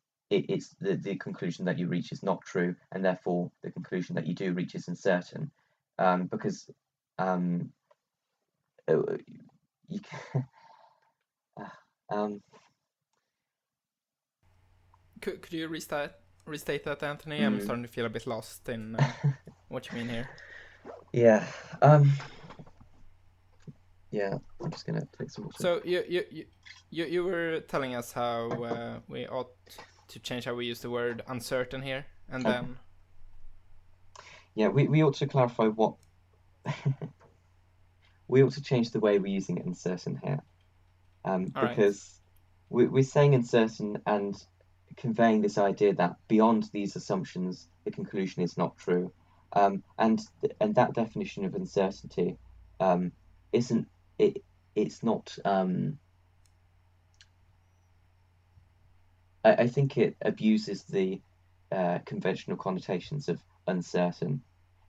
the conclusion that you reach is not true, and therefore the conclusion that you do reach is uncertain, because you can, Could you restate that, Anthony? I'm starting to feel a bit lost in what you mean here. Yeah. Yeah, I'm just gonna take some water. So you were telling us how we ought to change how we use the word uncertain here, and then. Yeah, we ought to clarify what. We ought to change the way we're using uncertain here, because we're saying uncertain and conveying this idea that beyond these assumptions, the conclusion is not true, and that definition of uncertainty isn't it. It's not. I think it abuses the conventional connotations of uncertain.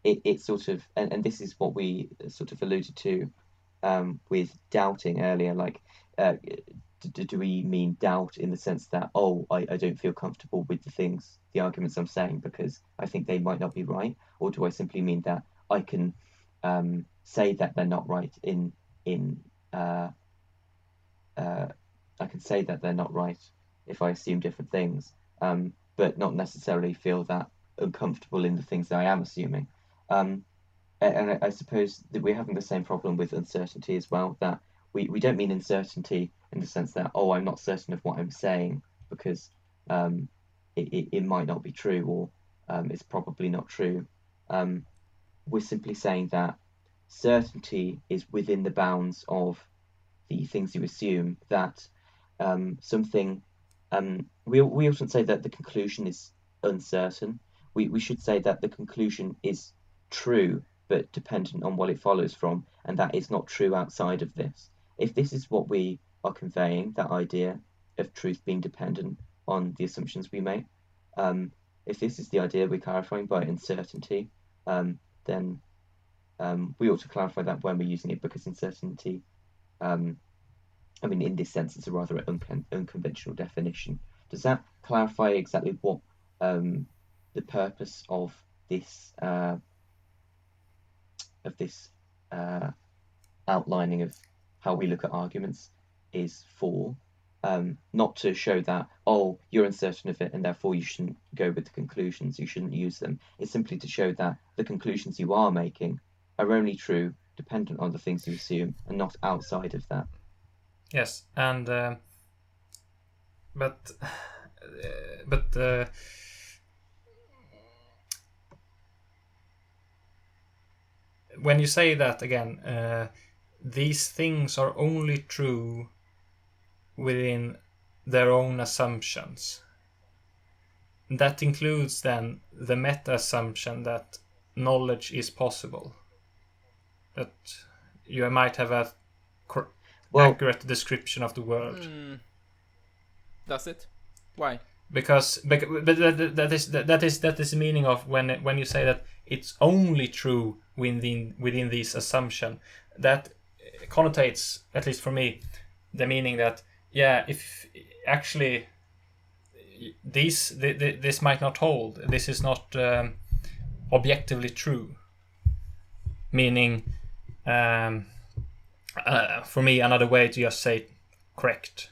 It sort of, and this is what we sort of alluded to with doubting earlier. Like, do we mean doubt in the sense that, I don't feel comfortable with the arguments I'm saying because I think they might not be right, or do I simply mean that I can say that they're not right I can say that they're not right if I assume different things, but not necessarily feel that uncomfortable in the things that I am assuming. And I suppose that we're having the same problem with uncertainty as well, that we don't mean uncertainty in the sense that, I'm not certain of what I'm saying because it might not be true, or it's probably not true. We're simply saying that certainty is within the bounds of the things you assume, that something we often say that the conclusion is uncertain. We should say that the conclusion is true but dependent on what it follows from, and that is not true outside of this. If this is what we are conveying, that idea of truth being dependent on the assumptions we make, if this is the idea we're clarifying by uncertainty, then We ought to clarify that when we're using it, because uncertainty, in this sense, it's a rather unconventional definition. Does that clarify exactly what the purpose of this outlining of how we look at arguments is for? Not to show that, oh, you're uncertain of it and therefore you shouldn't go with the conclusions, you shouldn't use them. It's simply to show that the conclusions you are making are only true dependent on the things you assume and not outside of that. Yes, and but when you say that again, these things are only true within their own assumptions. That includes then the meta assumption that knowledge is possible, that you might have a accurate description of the world. Does it? Why? Because that is the meaning of when you say that it's only true within this assumption. That connotates, at least for me, the meaning that if actually this might not hold, this is not objectively true. Meaning, for me, another way to just say correct.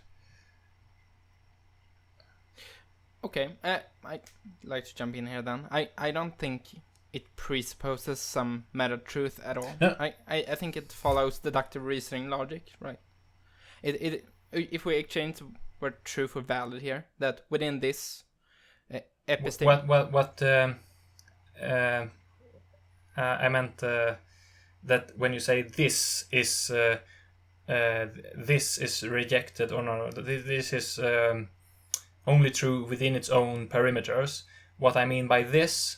Okay, I'd like to jump in here then. I don't think it presupposes some meta truth at all. No. I think it follows deductive reasoning logic, right? If we exchange the word true for valid here, that within this episteme... What I meant that when you say this is rejected, or no, this is only true within its own perimeters. What I mean by this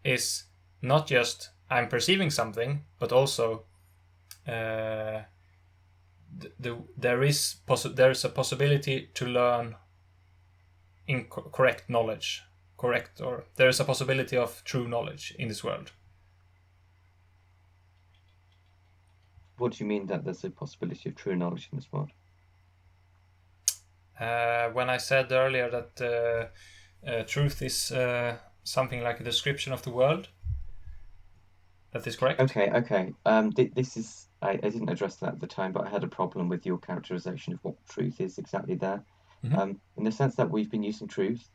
is not just I'm perceiving something, but also there is a possibility to learn correct knowledge, or there is a possibility of true knowledge in this world. What do you mean that there's a possibility of true knowledge in this world? When I said earlier that truth is something like a description of the world, that is correct? Okay. This is... I didn't address that at the time, but I had a problem with your characterization of what truth is exactly there. Mm-hmm. In the sense that we've been using truth,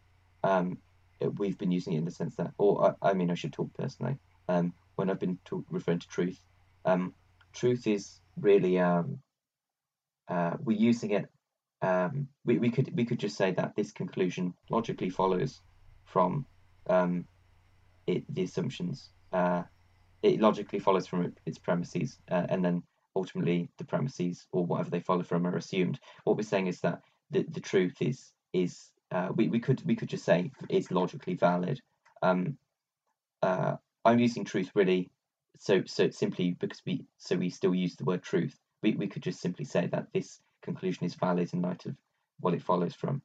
we've been using it in the sense that, or I should talk personally. When I've been referring to truth, truth is really we're using it. We could just say that this conclusion logically follows from the assumptions. It logically follows from its premises, and then ultimately the premises or whatever they follow from are assumed. What we're saying is that the truth is we could just say it's logically valid. I'm using truth really so simply because we still use the word truth. We could just simply say that this conclusion is valid in light of what it follows from.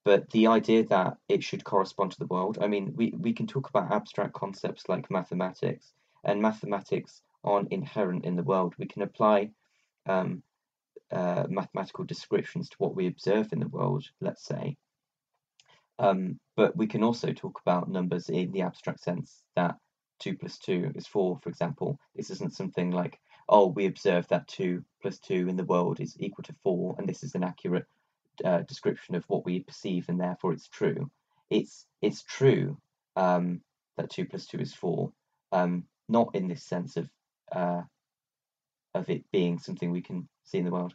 But the idea that it should correspond to the world, we can talk about abstract concepts like mathematics, and mathematics aren't inherent in the world. We can apply mathematical descriptions to what we observe in the world, let's say. But we can also talk about numbers in the abstract sense, that 2 + 2 is 4, for example. This isn't something like, oh, we observe that 2 + 2 in the world is equal to 4, and this is an accurate description of what we perceive, and therefore it's true. It's true that 2 + 2 is 4, not in this sense of it being something we can see in the world.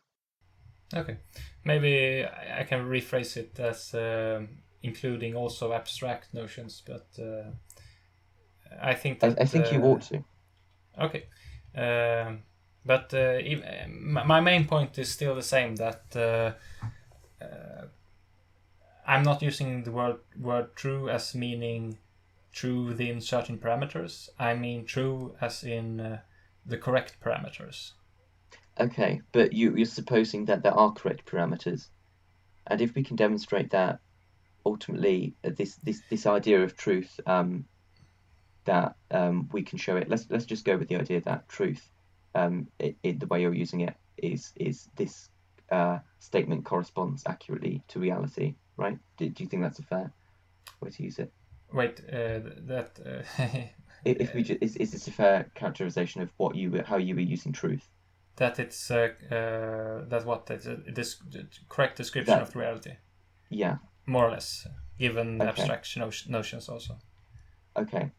Okay, maybe I can rephrase it as including also abstract notions, but I think that I think you ought to. Okay, but my main point is still the same, that I'm not using the word true as meaning true within certain parameters. I mean true as in the correct parameters. Okay, but you're supposing that there are correct parameters, and if we can demonstrate that ultimately this idea of truth that we can show it. Let's just go with the idea that truth, the way you're using it, is this statement corresponds accurately to reality, right? Do you think that's a fair way to use it? Wait, If we is this a fair characterization of how you were using truth? that it's that what this correct description of reality. Yeah. More or less, given Okay. abstract notions also. Okay.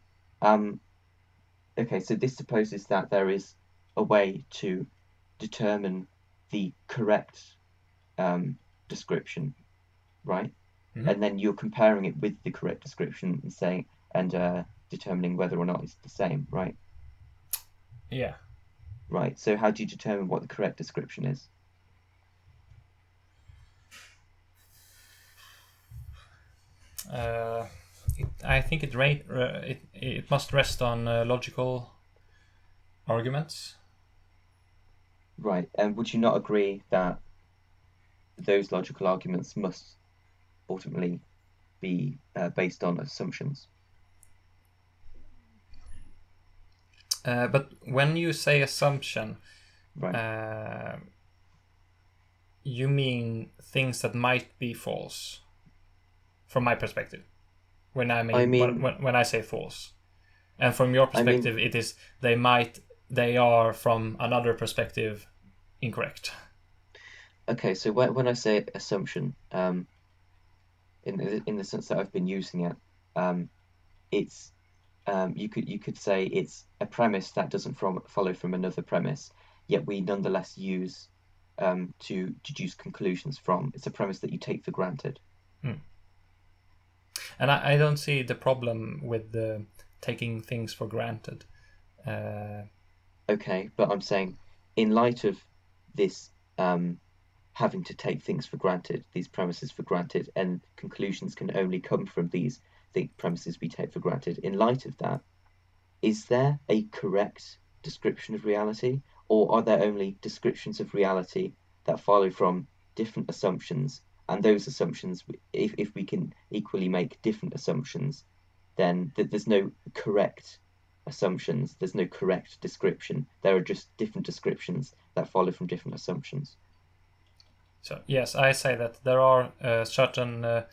Okay, so this supposes that there is a way to determine the correct description, right? Mm-hmm. And then you're comparing it with the correct description and determining whether or not it's the same, right? Yeah. Right. So how do you determine what the correct description is? I think it must rest on logical arguments. Right. And would you not agree that those logical arguments must ultimately be based on assumptions? But when you say assumption, right, you mean things that might be false, from my perspective. When I say false, and from your perspective, it is they are from another perspective incorrect. Okay, so when I say assumption, in the sense that I've been using it, it's you could say it's a premise that doesn't follow from another premise, yet we nonetheless use to deduce conclusions from. It's a premise that you take for granted. And I don't see the problem with taking things for granted. Okay, but I'm saying, in light of this having to take things for granted, these premises for granted, and conclusions can only come from these premises we take for granted. In light of that, is there a correct description of reality, or are there only descriptions of reality that follow from different assumptions? And those assumptions, if we can equally make different assumptions, then there's no correct assumptions, there's no correct description. There are just different descriptions that follow from different assumptions. So yes, I say that there are certain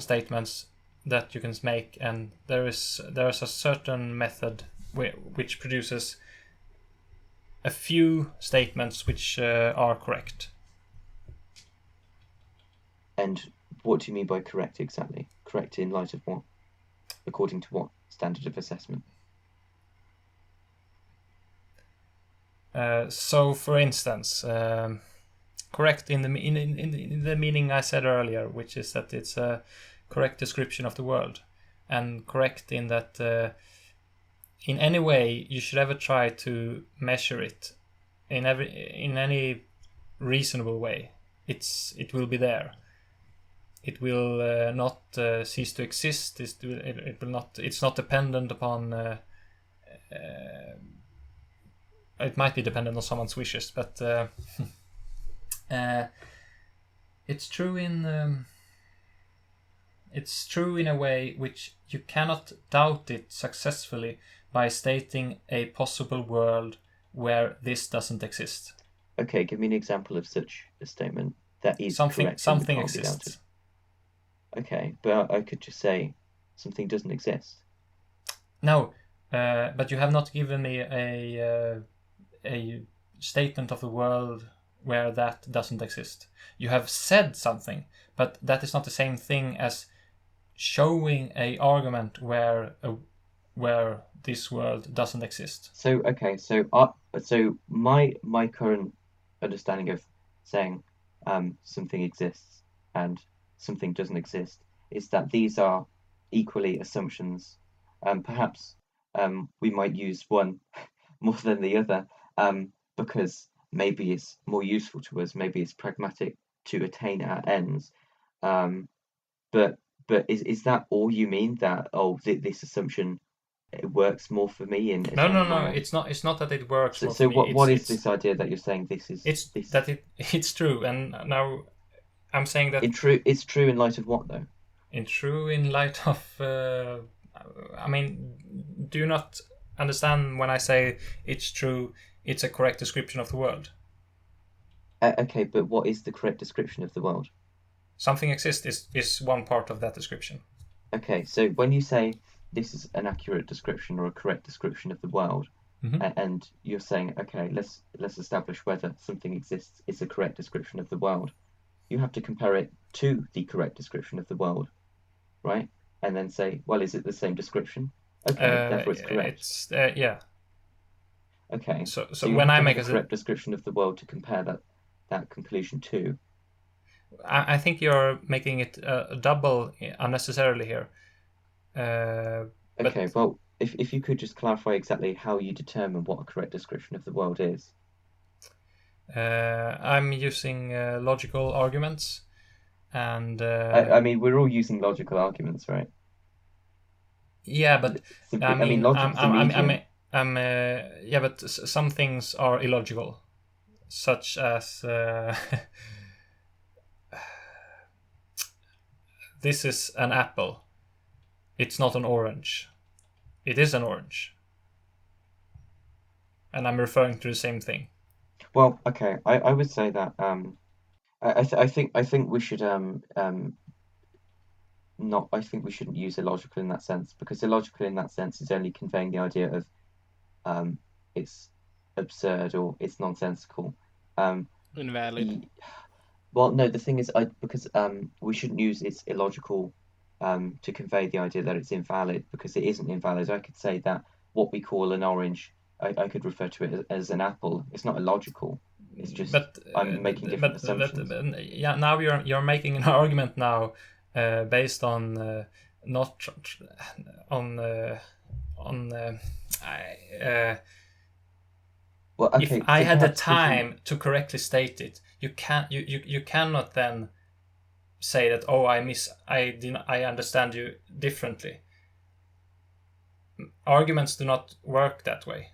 statements that you can make, and there is a certain method which produces a few statements which are correct. And what do you mean by correct exactly? Correct in light of what? According to what standard of assessment? So, for instance, correct in the meaning I said earlier, which is that it's a correct description of the world, and correct in that in any way you should ever try to measure it in any reasonable way. It will be there. It will not cease to exist. It will not. It's not dependent upon. It might be dependent on someone's wishes, but it's true in. It's true in a way which you cannot doubt it successfully by stating a possible world where this doesn't exist. Okay, give me an example of such a statement that is correct. Something exists. Okay, but I could just say something doesn't exist. No, but you have not given me a statement of the world where that doesn't exist. You have said something, but that is not the same thing as showing a argument where this world doesn't exist. So okay, so my current understanding of saying something exists and something doesn't exist is that these are equally assumptions. Perhaps we might use one more than the other because maybe it's more useful to us, maybe it's pragmatic to attain our ends. But is that all you mean, that this assumption it works more for me in No, it's not that it works more for me. So what is this idea that you're saying this is it's true, and now I'm saying that it's true in light of what though? In light of I mean, do you not understand when I say it's true, it's a correct description of the world? Okay, but what is the correct description of the world? Something exists is one part of that description. Okay, so when you say this is an accurate description or a correct description of the world, and you're saying, okay, let's establish whether something exists is a correct description of the world, you have to compare it to the correct description of the world, right? And then say, well, is it the same description? Okay, therefore it's correct. It's yeah. Okay. So you when have I to make have a correct description of the world to compare that conclusion to. I think you're making it double unnecessarily here. Okay, well, if you could just clarify exactly how you determine what a correct description of the world is. I'm using logical arguments, and I mean, we're all using logical arguments, right? yeah, but I mean, logic's a medium. Yeah, but some things are illogical, such as this is an apple. It's not an orange. It is an orange. And I'm referring to the same thing. Well, okay, I would say that I think we should not I think we shouldn't use illogical in that sense, because illogical in that sense is only conveying the idea of it's absurd or it's nonsensical. Invalid. Well, no, the thing is, because we shouldn't use it's illogical to convey the idea that it's invalid, because it isn't invalid. I could say that what we call an orange, I could refer to it as an apple. It's not illogical. It's just I'm making different assumptions. Yeah, now you're making an argument now based on not on well, okay, if I so had the time to correctly state it, you cannot then say that, oh, I understand you differently. Arguments do not work that way.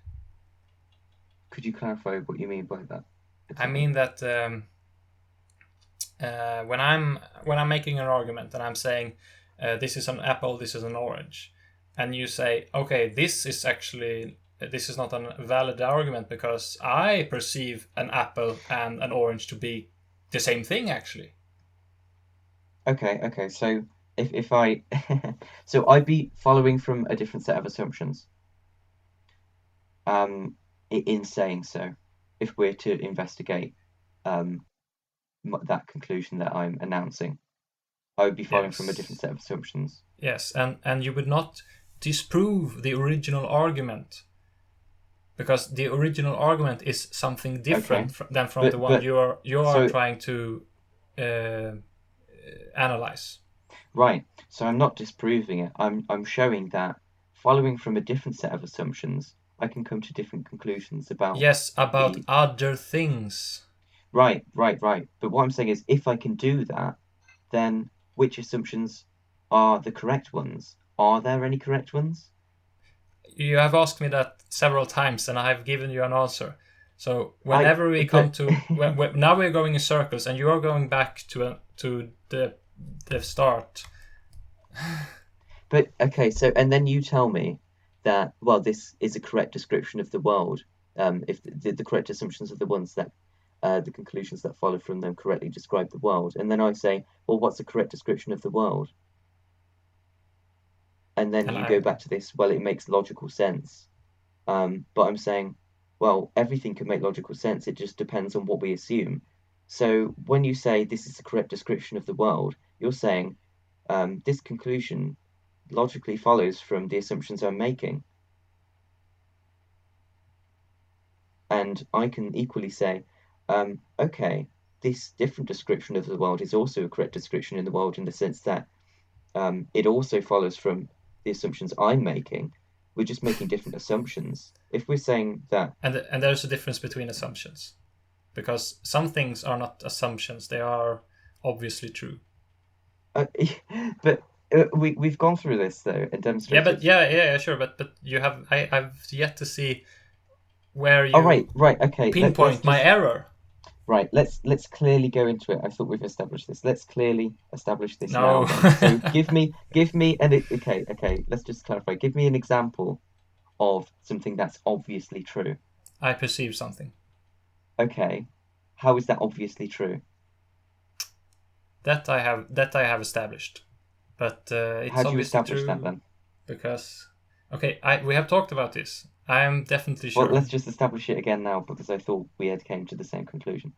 Could you clarify what you mean by that? Exactly. I mean that when I'm making an argument and I'm saying this is an apple, this is an orange, and you say, okay, this is not a valid argument because I perceive an apple and an orange to be the same thing, actually. Okay. So if I so I'd be following from a different set of assumptions. In saying so, if we're to investigate that conclusion that I'm announcing, I would be following from a different set of assumptions. Yes, and you would not disprove the original argument, because the original argument is something different than from the one you are trying to analyze. Right. So I'm not disproving it. I'm showing that following from a different set of assumptions, I can come to different conclusions about other things. Right. But what I'm saying is, if I can do that, then which assumptions are the correct ones? Are there any correct ones? You have asked me that several times, and I have given you an answer. So whenever we come to now we're going in circles, and you are going back to the start. But okay, so and then you tell me that, well, this is a correct description of the world. If the correct assumptions are the ones that the conclusions that follow from them correctly describe the world, and then I say, well, what's the correct description of the world? And then you go back to this, well, it makes logical sense. But I'm saying, well, everything can make logical sense. It just depends on what we assume. So when you say this is the correct description of the world, you're saying this conclusion logically follows from the assumptions I'm making. And I can equally say, okay, this different description of the world is also a correct description in the world, in the sense that it also follows from the assumptions I'm making. We're just making different assumptions. If we're saying that... And there's a difference between assumptions. Because some things are not assumptions. They are obviously true. But we've gone through this, though, and demonstrated... Yeah, sure. But I've yet to see where you right, okay. pinpoint my error. Right, let's clearly go into it. I thought we've established this. Let's clearly establish this now. So give me an... Okay, let's just clarify. Give me an example of something that's obviously true. I perceive something. Okay, how is that obviously true? That I have established, but it's How do you obviously establish true that then? because we have talked about this. I am definitely Well, sure. let's just establish it again now because I thought we had came to the same conclusion.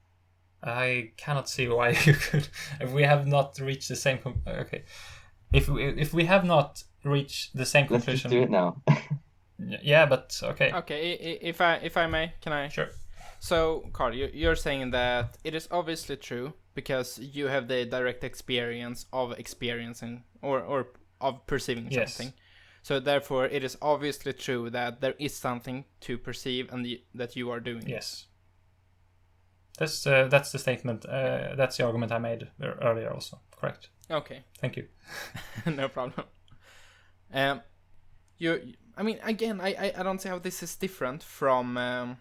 I cannot see why you could. If we have not reached the same. Okay, if we have not reached the same Let's just conclusion. do it now. Yeah, but okay. Okay, if I may, can I? Sure. So, Carl, you're saying that it is obviously true because you have the direct experience of experiencing or of perceiving Yes. something. So therefore, it is obviously true that there is something to perceive and that you are doing. Yes. That's the statement. That's the argument I made earlier. Also correct. Okay. Thank you. No problem. I mean, again, I don't see how this is different from.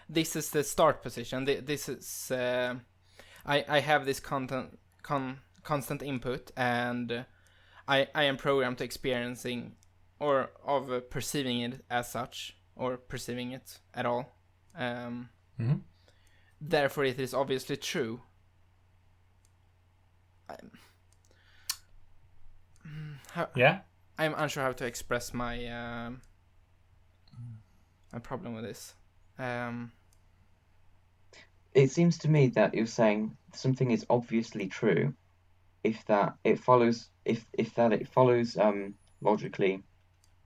This is the start position. This is I have this constant input, and I am programmed to experiencing or of perceiving it as such or perceiving it at all. Therefore, it is obviously true. I'm unsure how to express my my problem with this. It seems to me that you're saying something is obviously true if that it follows logically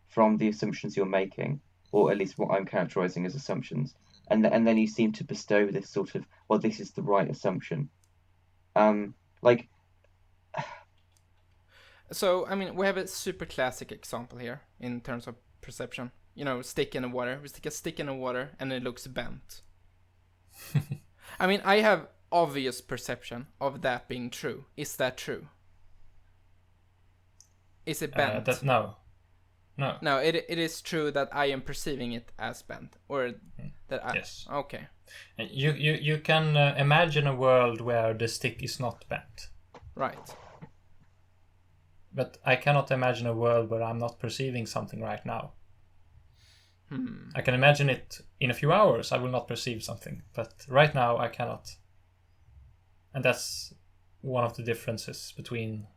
from the assumptions you're making, or at least what I'm characterizing as assumptions, and then you seem to bestow this sort of, well, this is the right assumption. Like, so I mean, we have a super classic example here in terms of perception. You know, stick in the water. We stick a stick in the water and it looks bent. I mean, I have obvious perception of that being true. Is that true? Is it bent? No. No, it is true that I am perceiving it as bent, or that I. Yes. Okay. You can imagine a world where the stick is not bent. Right. But I cannot imagine a world where I'm not perceiving something right now. I can imagine it in a few hours. I will not perceive something, but right now I cannot. And that's one of the differences between.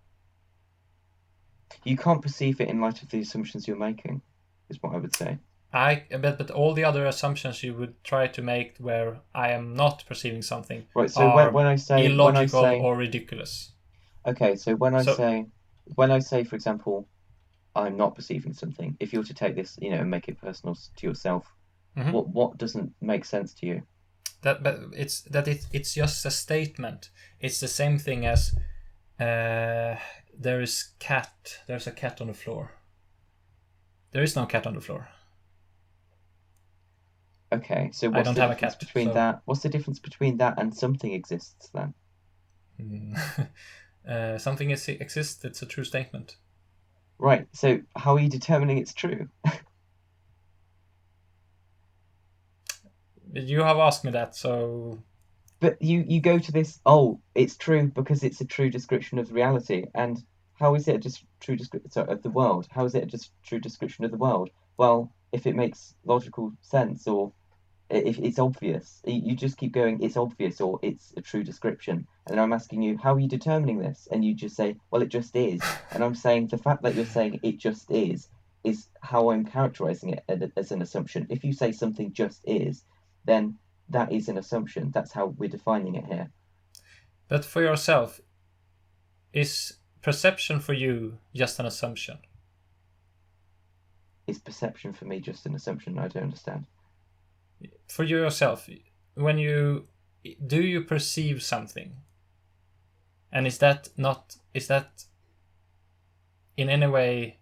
You can't perceive it in light of the assumptions you're making, is what I would say. But all the other assumptions you would try to make where I am not perceiving something Right. So are when I say illogical or ridiculous. Okay. So when I say, for example, I'm not perceiving something, if you were to take this, and make it personal to yourself, what doesn't make sense to you? It's just a statement. It's the same thing as there's a cat on the floor. There is no cat on the floor. Okay, so what's the difference between that? What's the difference between that and something exists then? Something exists. It's a true statement. Right. So how are you determining it's true? You have asked me that, so. But you go to this. Oh, it's true because it's a true description of reality. And how is it a true description of the world? How is it a true description of the world? Well, if it makes logical sense, or if it's obvious, you just keep going. It's obvious, or it's a true description. And I'm asking you, how are you determining this? And you just say, well, it just is. And I'm saying the fact that you're saying it just is how I'm characterizing it as an assumption. If you say something just is, then that is an assumption. That's how we're defining it here. But for yourself, is perception for you just an assumption? Is perception for me just an assumption? I don't understand. For yourself, do you perceive something? And is that in any way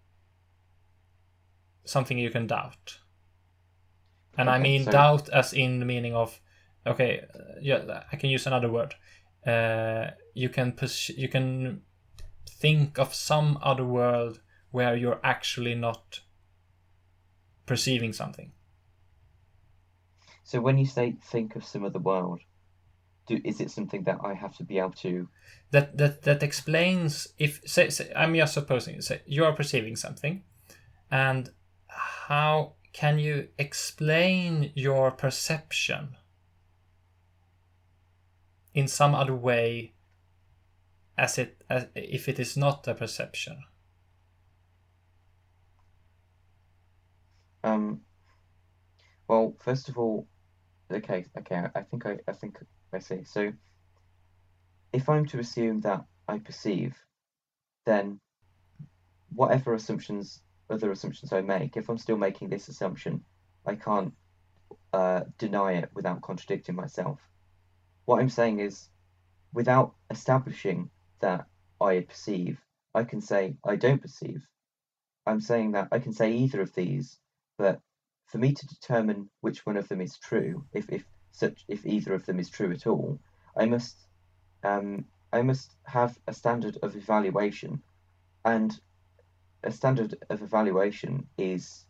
something you can doubt? And I mean doubt as in the meaning of, okay, yeah, I can use another word. You can think of some other world where you're actually not perceiving something. So when you say think of some other world, is it something that I have to be able to? That explains if say I'm just supposing say you are perceiving something, and how can you explain your perception in some other way as if it is not a perception? Well, first of all, okay. I think I see. So, if I'm to assume that I perceive, then whatever other assumptions I make, if I'm still making this assumption, I can't deny it without contradicting myself. What I'm saying is, without establishing that I perceive, I can say I don't perceive. I'm saying that I can say either of these, but for me to determine which one of them is true, if either of them is true at all, I must have a standard of evaluation, and a standard of evaluation is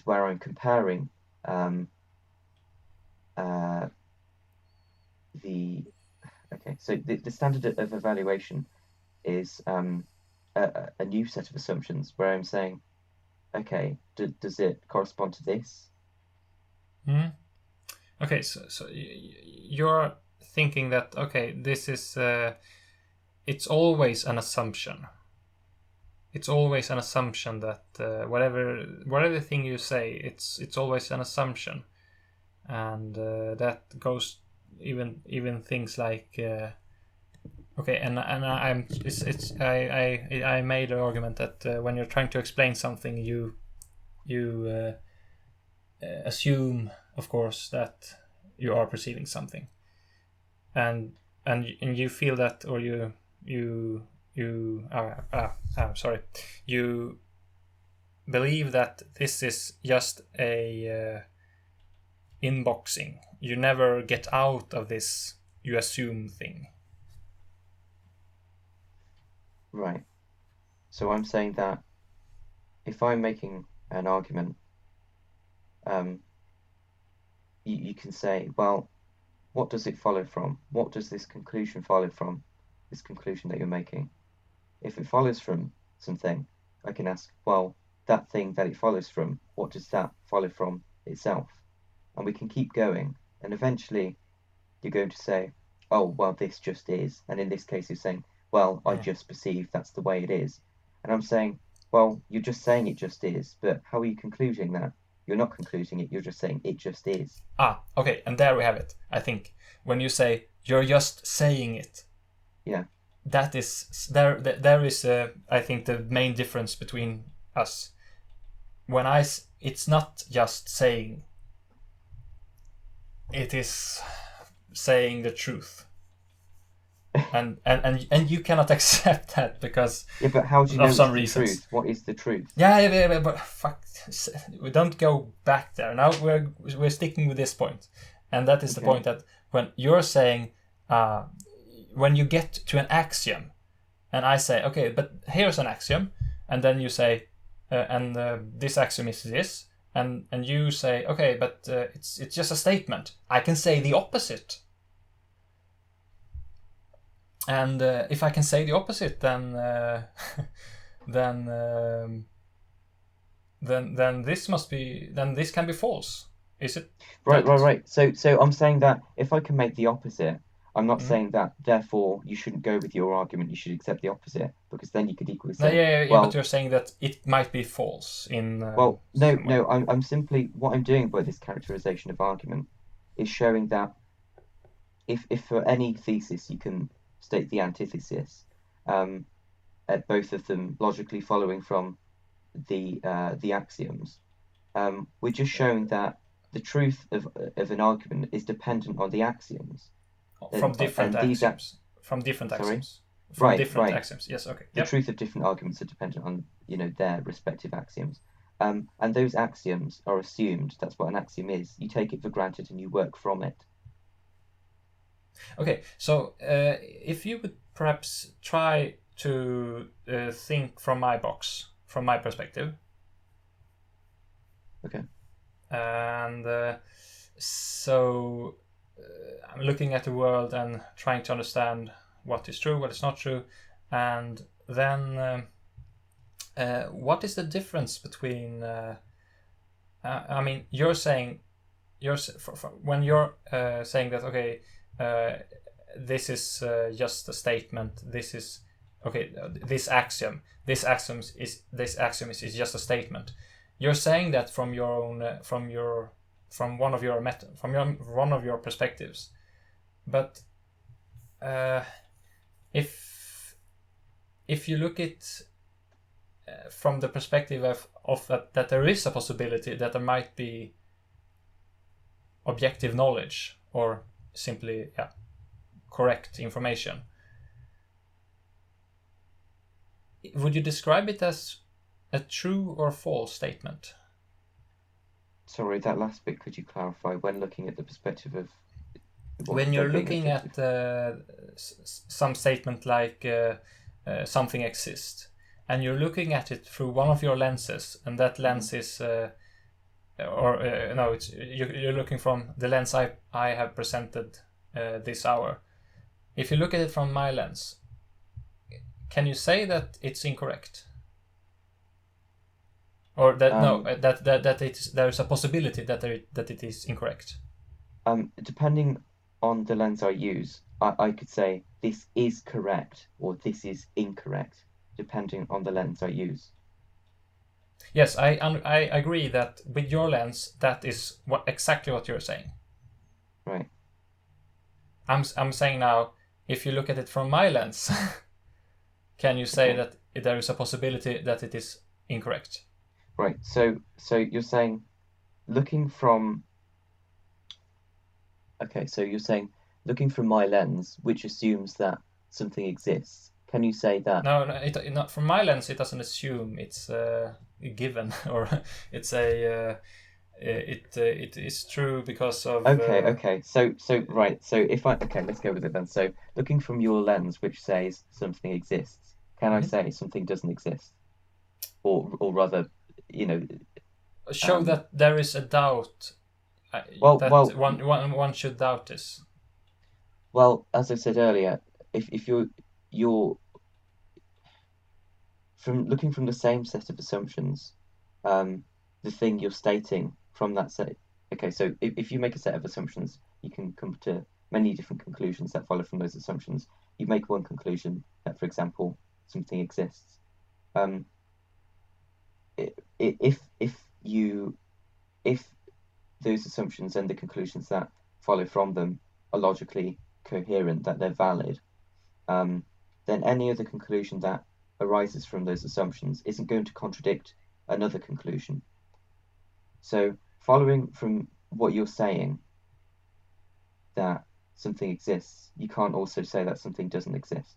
where I'm comparing the okay. So the standard of evaluation is a new set of assumptions where I'm saying, okay, does it correspond to this? Okay, so you're thinking that, okay, this is it's always an assumption. It's always an assumption that whatever thing you say, it's always an assumption, and that goes even things like okay, and I made an argument that when you're trying to explain something, you assume, of course, that you are perceiving something, and you feel that, or you believe that this is just a inboxing. You never get out of this you assume thing. Right. So I'm saying that if I'm making an argument, you can say, well, what does it follow from? What does this conclusion follow from? This conclusion that you're making. If it follows from something, I can ask, well, that thing that it follows from, what does that follow from itself? And we can keep going. And eventually you're going to say, oh, well, this just is. And in this case, you're saying, well, I just perceive that's the way it is. And I'm saying, well, you're just saying it just is, but how are you concluding that? You're not concluding it, you're just saying it just is. Okay, and there we have it. I think when you say you're just saying it, yeah, that is there is I think the main difference between us. When it's not just saying, it is saying the truth. and you cannot accept that because but how do you know of some the reasons. Truth? What is the truth? Yeah, but fuck, we don't go back there. Now we're sticking with this point, and that is the point that when you're saying, when you get to an axiom, and I say, okay, but here's an axiom, and then you say, this axiom is this, and you say, okay, but it's just a statement. I can say the opposite. And if I can say the opposite, then this can be false. Is it? Right. So I'm saying that if I can make the opposite, I'm not saying that therefore you shouldn't go with your argument. You should accept the opposite, because then you could equally say, yeah, but you're saying that it might be false in. Well, no. I'm simply, what I'm doing by this characterization of argument is showing that if for any thesis you can state the antithesis, both of them logically following from the axioms, we're just showing that the truth of an argument is dependent on the axioms. From different axioms. From different axioms. From different axioms. Yes, okay. The truth of different arguments are dependent on, their respective axioms. And those axioms are assumed. That's what an axiom is. You take it for granted and you work from it. Okay, so if you would perhaps try to think from my box, from my perspective. Okay. And so I'm looking at the world and trying to understand what is true, what is not true, and then what is the difference between? I mean, you're saying when you're saying that okay, this is just a statement. This is okay. This axiom is just a statement. You're saying that from your own from one of your perspectives, but if you look at from the perspective of that there is a possibility that there might be objective knowledge or simply correct information, would you describe it as a true or false statement? Sorry, that last bit, could you clarify? When looking at the perspective of When you're looking at some statement like something exists, and you're looking at it through one of your lenses, and that lens is you're looking from the lens I have presented this hour. If you look at it from my lens, can you say that it's incorrect, or that there is a possibility that it is incorrect? Depending on the lens I use, I could say this is correct or this is incorrect, depending on the lens I use. Yes, I agree that with your lens, that is exactly what you're saying. Right. I'm saying now, if you look at it from my lens, can you say that there is a possibility that it is incorrect? Right. So you're saying, looking from. Okay, so you're saying looking from my lens, which assumes that something exists. Can you say that? No, not from my lens. It doesn't assume. It's given, or it's a. It is true because of. Okay. So right. So let's go with it then. So looking from your lens, which says something exists, can I say something doesn't exist, or rather, show that there is a doubt. One should doubt this. Well, as I said earlier, if you're from looking from the same set of assumptions, the thing you're stating from that set. Okay, so if you make a set of assumptions, you can come to many different conclusions that follow from those assumptions. You make one conclusion that, for example, something exists. If those assumptions and the conclusions that follow from them are logically coherent, that they're valid, then any other conclusion that arises from those assumptions isn't going to contradict another conclusion. So following from what you're saying, that something exists, you can't also say that something doesn't exist.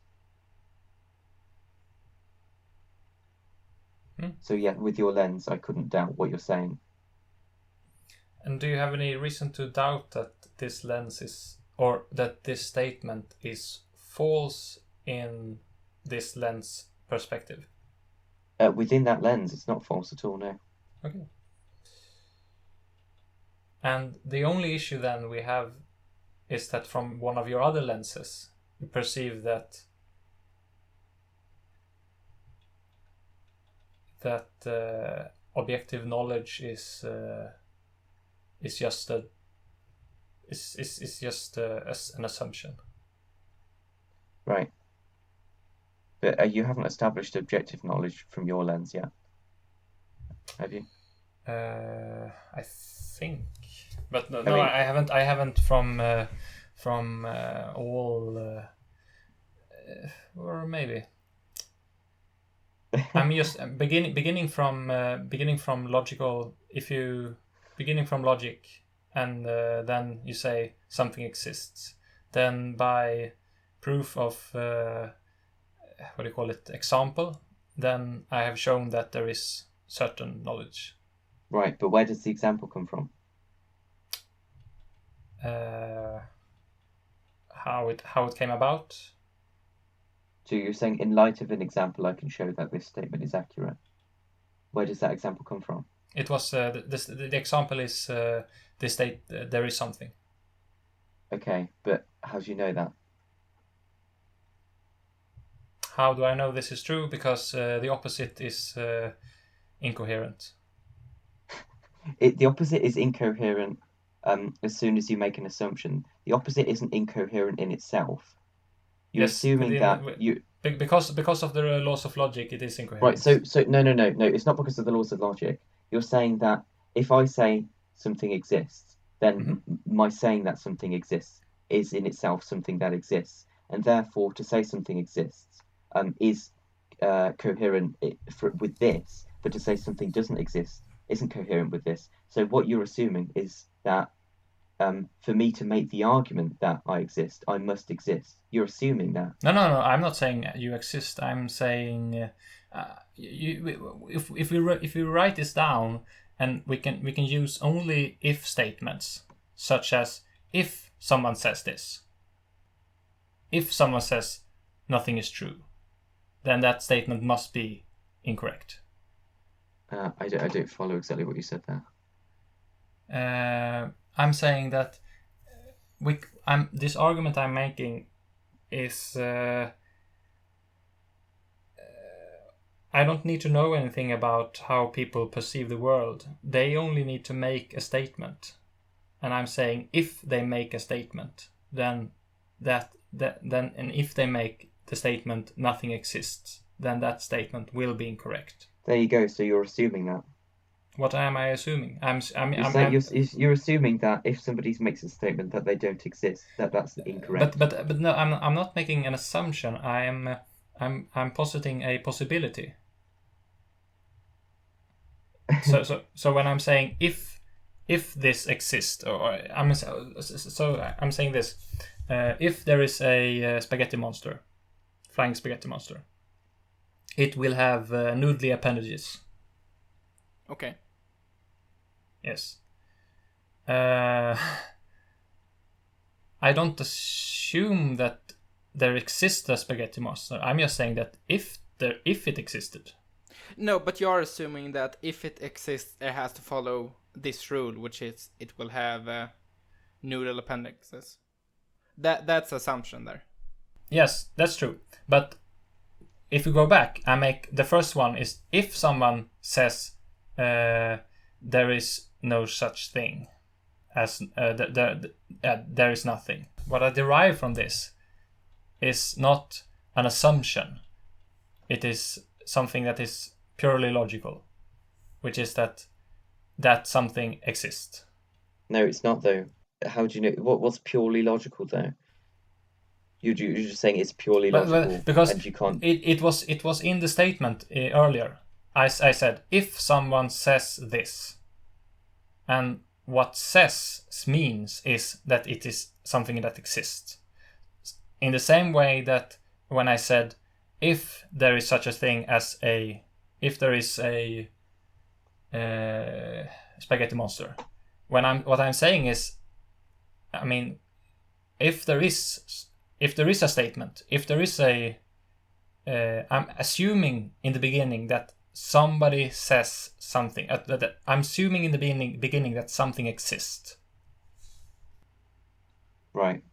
So yeah, with your lens, I couldn't doubt what you're saying. And do you have any reason to doubt that this lens is, or that this statement is false in this lens perspective? Within that lens, it's not false at all, no. Okay. And the only issue then we have is that from one of your other lenses, you perceive that objective knowledge is just an assumption. Right. But you haven't established objective knowledge from your lens yet, have you? I think, but no, I mean, I haven't. I haven't from all, or maybe. I'm just beginning from logical. If you beginning from logic, and then you say something exists, then by proof of what do you call it, example, then I have shown that there is certain knowledge. Right, but where does the example come from? How it came about. So you're saying, in light of an example, I can show that this statement is accurate. Where does that example come from? It was the example is they state there is something. Okay, but how do you know that? How do I know this is true? Because the opposite is incoherent. The opposite is incoherent as soon as you make an assumption. The opposite isn't incoherent in itself. You're assuming that you... Because of the laws of logic, it is incoherent. Right, so no, it's not because of the laws of logic. You're saying that if I say something exists, then my saying that something exists is in itself something that exists. And therefore, to say something exists is coherent with this, but to say something doesn't exist isn't coherent with this. So what you're assuming is that for me to make the argument that I exist, I must exist. You're assuming that. No. I'm not saying you exist. I'm saying if we write this down, and we can use only if statements, such as if someone says this. If someone says nothing is true, then that statement must be incorrect. I don't follow exactly what you said there. I'm saying that this argument I'm making is I don't need to know anything about how people perceive the world. They only need to make a statement, and I'm saying if they make a statement, then and if they make the statement nothing exists, then that statement will be incorrect. There you go. So you're assuming that. What am I assuming? You're assuming that if somebody makes a statement that they don't exist, that's incorrect. But no, I'm not making an assumption. I'm positing a possibility. So when I'm saying if this exists, or I'm saying this, if there is a spaghetti monster, flying spaghetti monster, it will have noodly appendages. Okay. Yes. I don't assume that there exists a spaghetti monster. I'm just saying that if it existed. No, but you are assuming that if it exists, it has to follow this rule, which is it will have noodle appendixes. That's assumption there. Yes, that's true. But if we go back, I make the first one is if someone says there is no such thing as there is nothing. What I derive from this is not an assumption. It is something that is purely logical, which is that something exists. No, it's not though. How do you know what's purely logical though? You're just saying it's purely logical, because and you can't. It was in the statement earlier. I said if someone says this, and what says means is that it is something that exists. In the same way that when I said if there is such a thing as if there is a spaghetti monster, what I'm saying is, I mean, if there is a statement, if there is I'm assuming in the beginning that somebody says something. I'm assuming in the beginning that something exists. Right.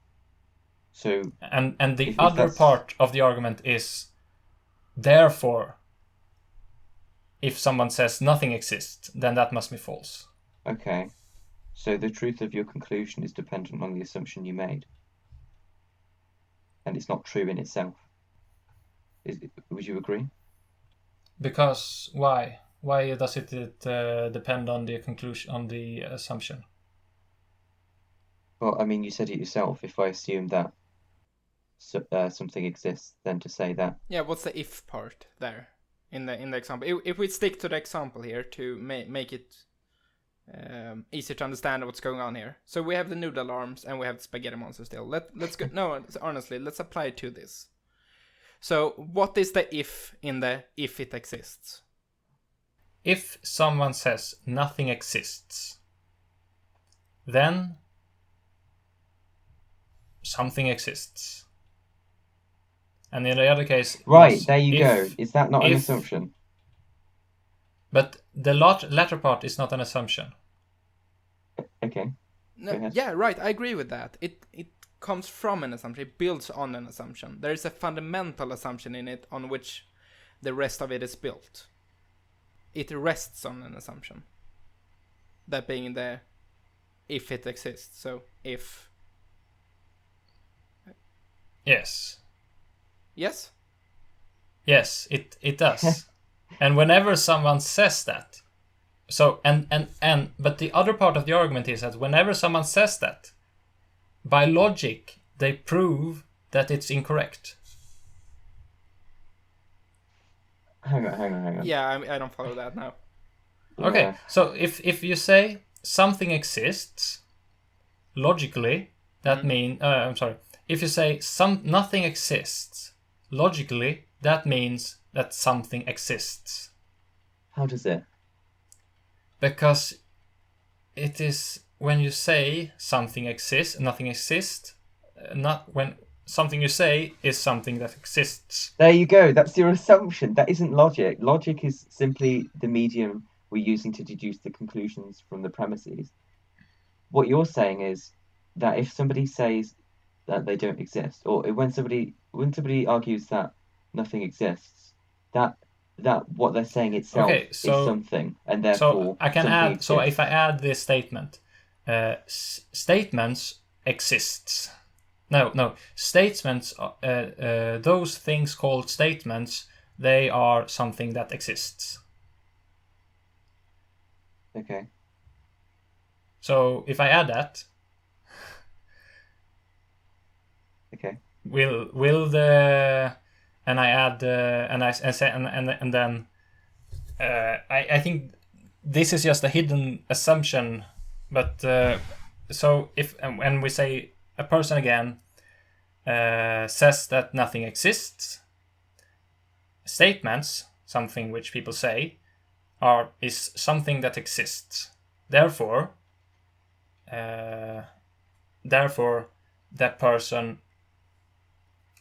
So. And the other part of the argument is, therefore, if someone says nothing exists, then that must be false. Okay. So the truth of your conclusion is dependent on the assumption you made. And it's not true in itself. Would you agree? Because why? Why does it depend on the conclusion, on the assumption? Well, I mean, you said it yourself. If I assume that something exists, then to say that. Yeah, what's the if part there in the example? If we stick to the example here to make it easier to understand what's going on here. So we have the noodle arms and we have the spaghetti monster still. Let's go. No, honestly, let's apply it to this. So what is the if in the if it exists? If someone says nothing exists, then something exists. And in the other case... Right, there you go. Is that not an assumption? But the latter part is not an assumption. Okay. No, yeah, right. I agree with that. It comes from an assumption. It builds on an assumption. There is a fundamental assumption in it on which the rest of it is built. It rests on an assumption. That being the if it exists. So if. Yes. Yes? Yes, it does. And whenever someone says that, so but the other part of the argument is that whenever someone says that, by logic they prove that it's incorrect. Hang on. Yeah, I don't follow that now. Okay, Yeah. so if you say something exists, logically that means if you say nothing exists, logically that means that something exists. How does it? Because it is when you say something exists, nothing exists, not when something you say is something that exists. There you go. That's your assumption. That isn't logic. Logic is simply the medium we're using to deduce the conclusions from the premises. What you're saying is that if somebody says that they don't exist, or when somebody argues that nothing exists, that what they're saying itself is something, and therefore so I can something add. exists. So if I add this statement, statements exists. No. Statements. Those things called statements, they are something that exists. Okay. So if I add that, Okay. will the and I add and I say and then I think this is just a hidden assumption, but so if when we say a person again says that nothing exists, statements, something which people say, is something that exists. Therefore, that person,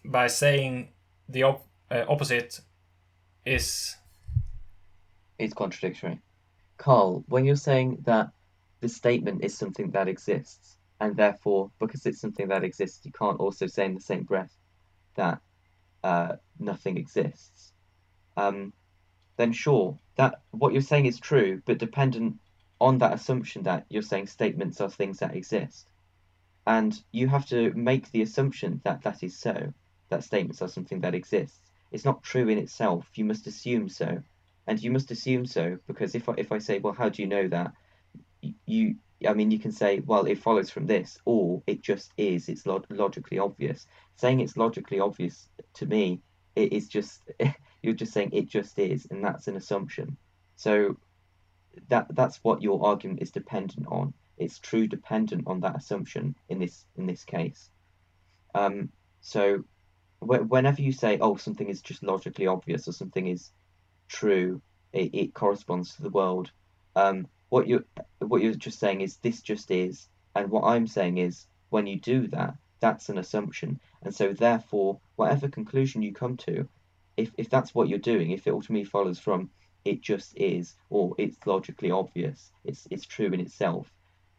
by saying the opposite, is... It's contradictory. Carl, when you're saying that the statement is something that exists, and therefore, because it's something that exists, you can't also say in the same breath that nothing exists, then sure, that what you're saying is true, but dependent on that assumption that you're saying statements are things that exist. And you have to make the assumption that that is so, that statements are something that exists. It's not true in itself. You must assume so. And you must assume so because if I say, well, how do you know that? You can say, well, it follows from this, or it just is. It's logically obvious. Saying it's logically obvious to me, it is just you're just saying it just is, and that's an assumption. So that's what your argument is dependent on. It's true dependent on that assumption in this case. So whenever you say, oh, something is just logically obvious or something is true, it corresponds to the world. What you're just saying is this just is, and what I'm saying is when you do that, that's an assumption, and so therefore whatever conclusion you come to, if that's what you're doing, if it ultimately follows from it just is or it's logically obvious, it's true in itself,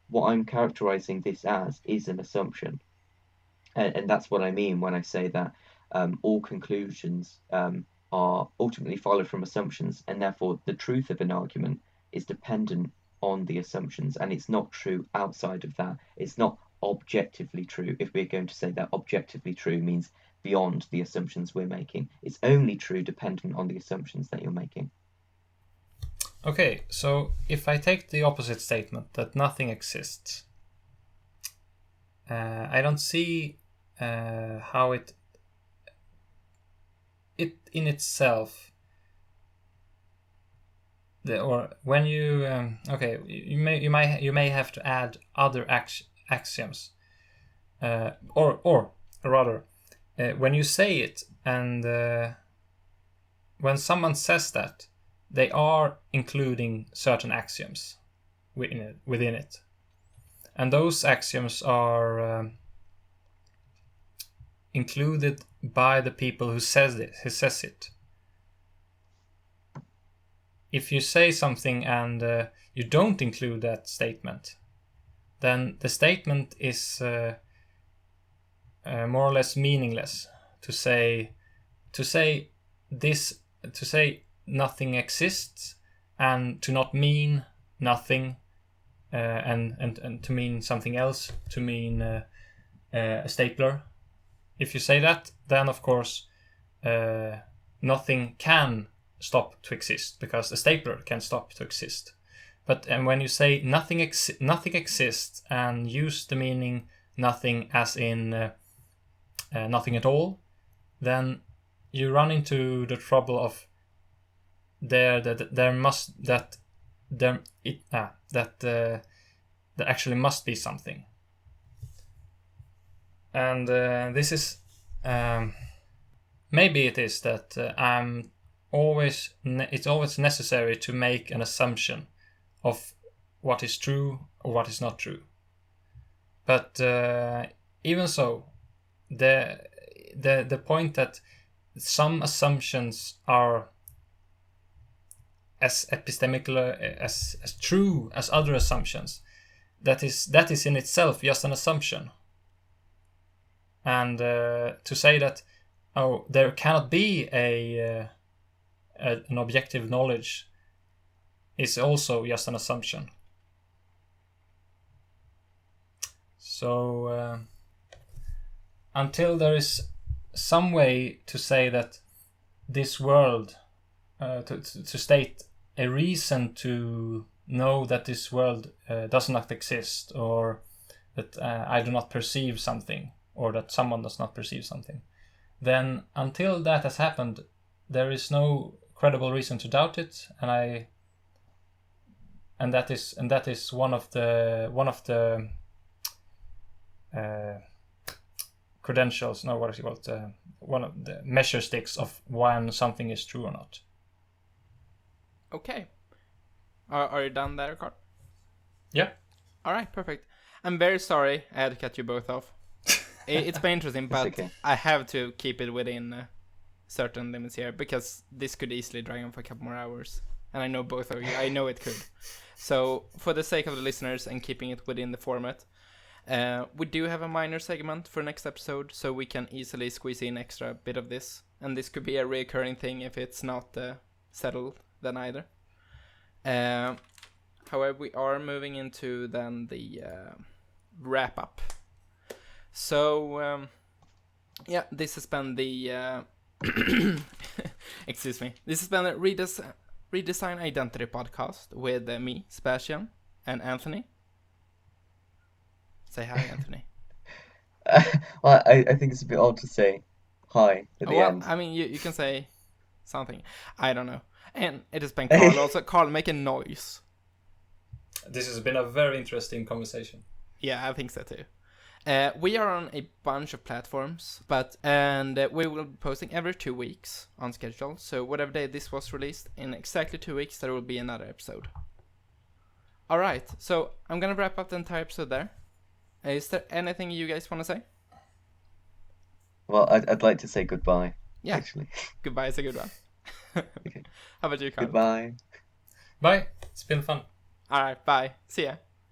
what I'm characterizing this as is an assumption, and that's what I mean when I say that all conclusions are ultimately follow from assumptions, and therefore the truth of an argument is dependent on the assumptions, and it's not true outside of that. It's not objectively true. If we're going to say that objectively true means beyond the assumptions we're making, it's only true dependent on the assumptions that you're making. Okay, so if I take the opposite statement, that nothing exists, I don't see how it in itself, when you you may have to add other axioms, or rather, when you say it, and when someone says that, they are including certain axioms within it, and those axioms are included by the people who says it. If you say something and you don't include that statement, then the statement is more or less meaningless to say nothing exists, and to not mean nothing, and to mean something else, to mean a stapler. If you say that, then of course nothing can stop to exist, because a stapler can stop to exist. But when you say nothing exists and use the meaning nothing as in nothing at all, then you run into the trouble of there actually must be something. And this is maybe it is that it's always necessary to make an assumption of what is true or what is not true. But even so, the point that some assumptions are as epistemical, as true as other assumptions, that is in itself just an assumption. And to say that there cannot be an objective knowledge is also just an assumption. So until there is some way to say that this world, to state a reason to know that this world does not exist, or that I do not perceive something, or that someone does not perceive something, then until that has happened, there is no credible reason to doubt it, and that is one of the credentials. No, what is it called? One of the measure sticks of when something is true or not. Okay. Are you done there, Carl? Yeah. All right, perfect. I'm very sorry I had to cut you both off. It's been interesting, but okay. I have to keep it within certain limits here, because this could easily drag on for a couple more hours. And I know both of you. I know it could. So, for the sake of the listeners and keeping it within the format, we do have a minor segment for next episode, so we can easily squeeze in extra bit of this. And this could be a recurring thing if it's not settled then either. However, we are moving into then the wrap up. So, this has been the excuse me. This has been a Redesign Identity podcast with me, Sebastian, and Anthony. Say hi, Anthony. Well, I think it's a bit odd to say hi at the end. I mean, you can say something. I don't know. And it has been Carl also. Carl, make a noise. This has been a very interesting conversation. Yeah, I think so too. We are on a bunch of platforms, and we will be posting every 2 weeks on schedule. So whatever day this was released, in exactly 2 weeks there will be another episode. All right, so I'm gonna wrap up the entire episode there. Is there anything you guys want to say? Well, I'd like to say goodbye. Yeah, actually. Goodbye is a good one. Okay. How about you, Carl? Goodbye. Bye. It's been fun. All right, bye. See ya.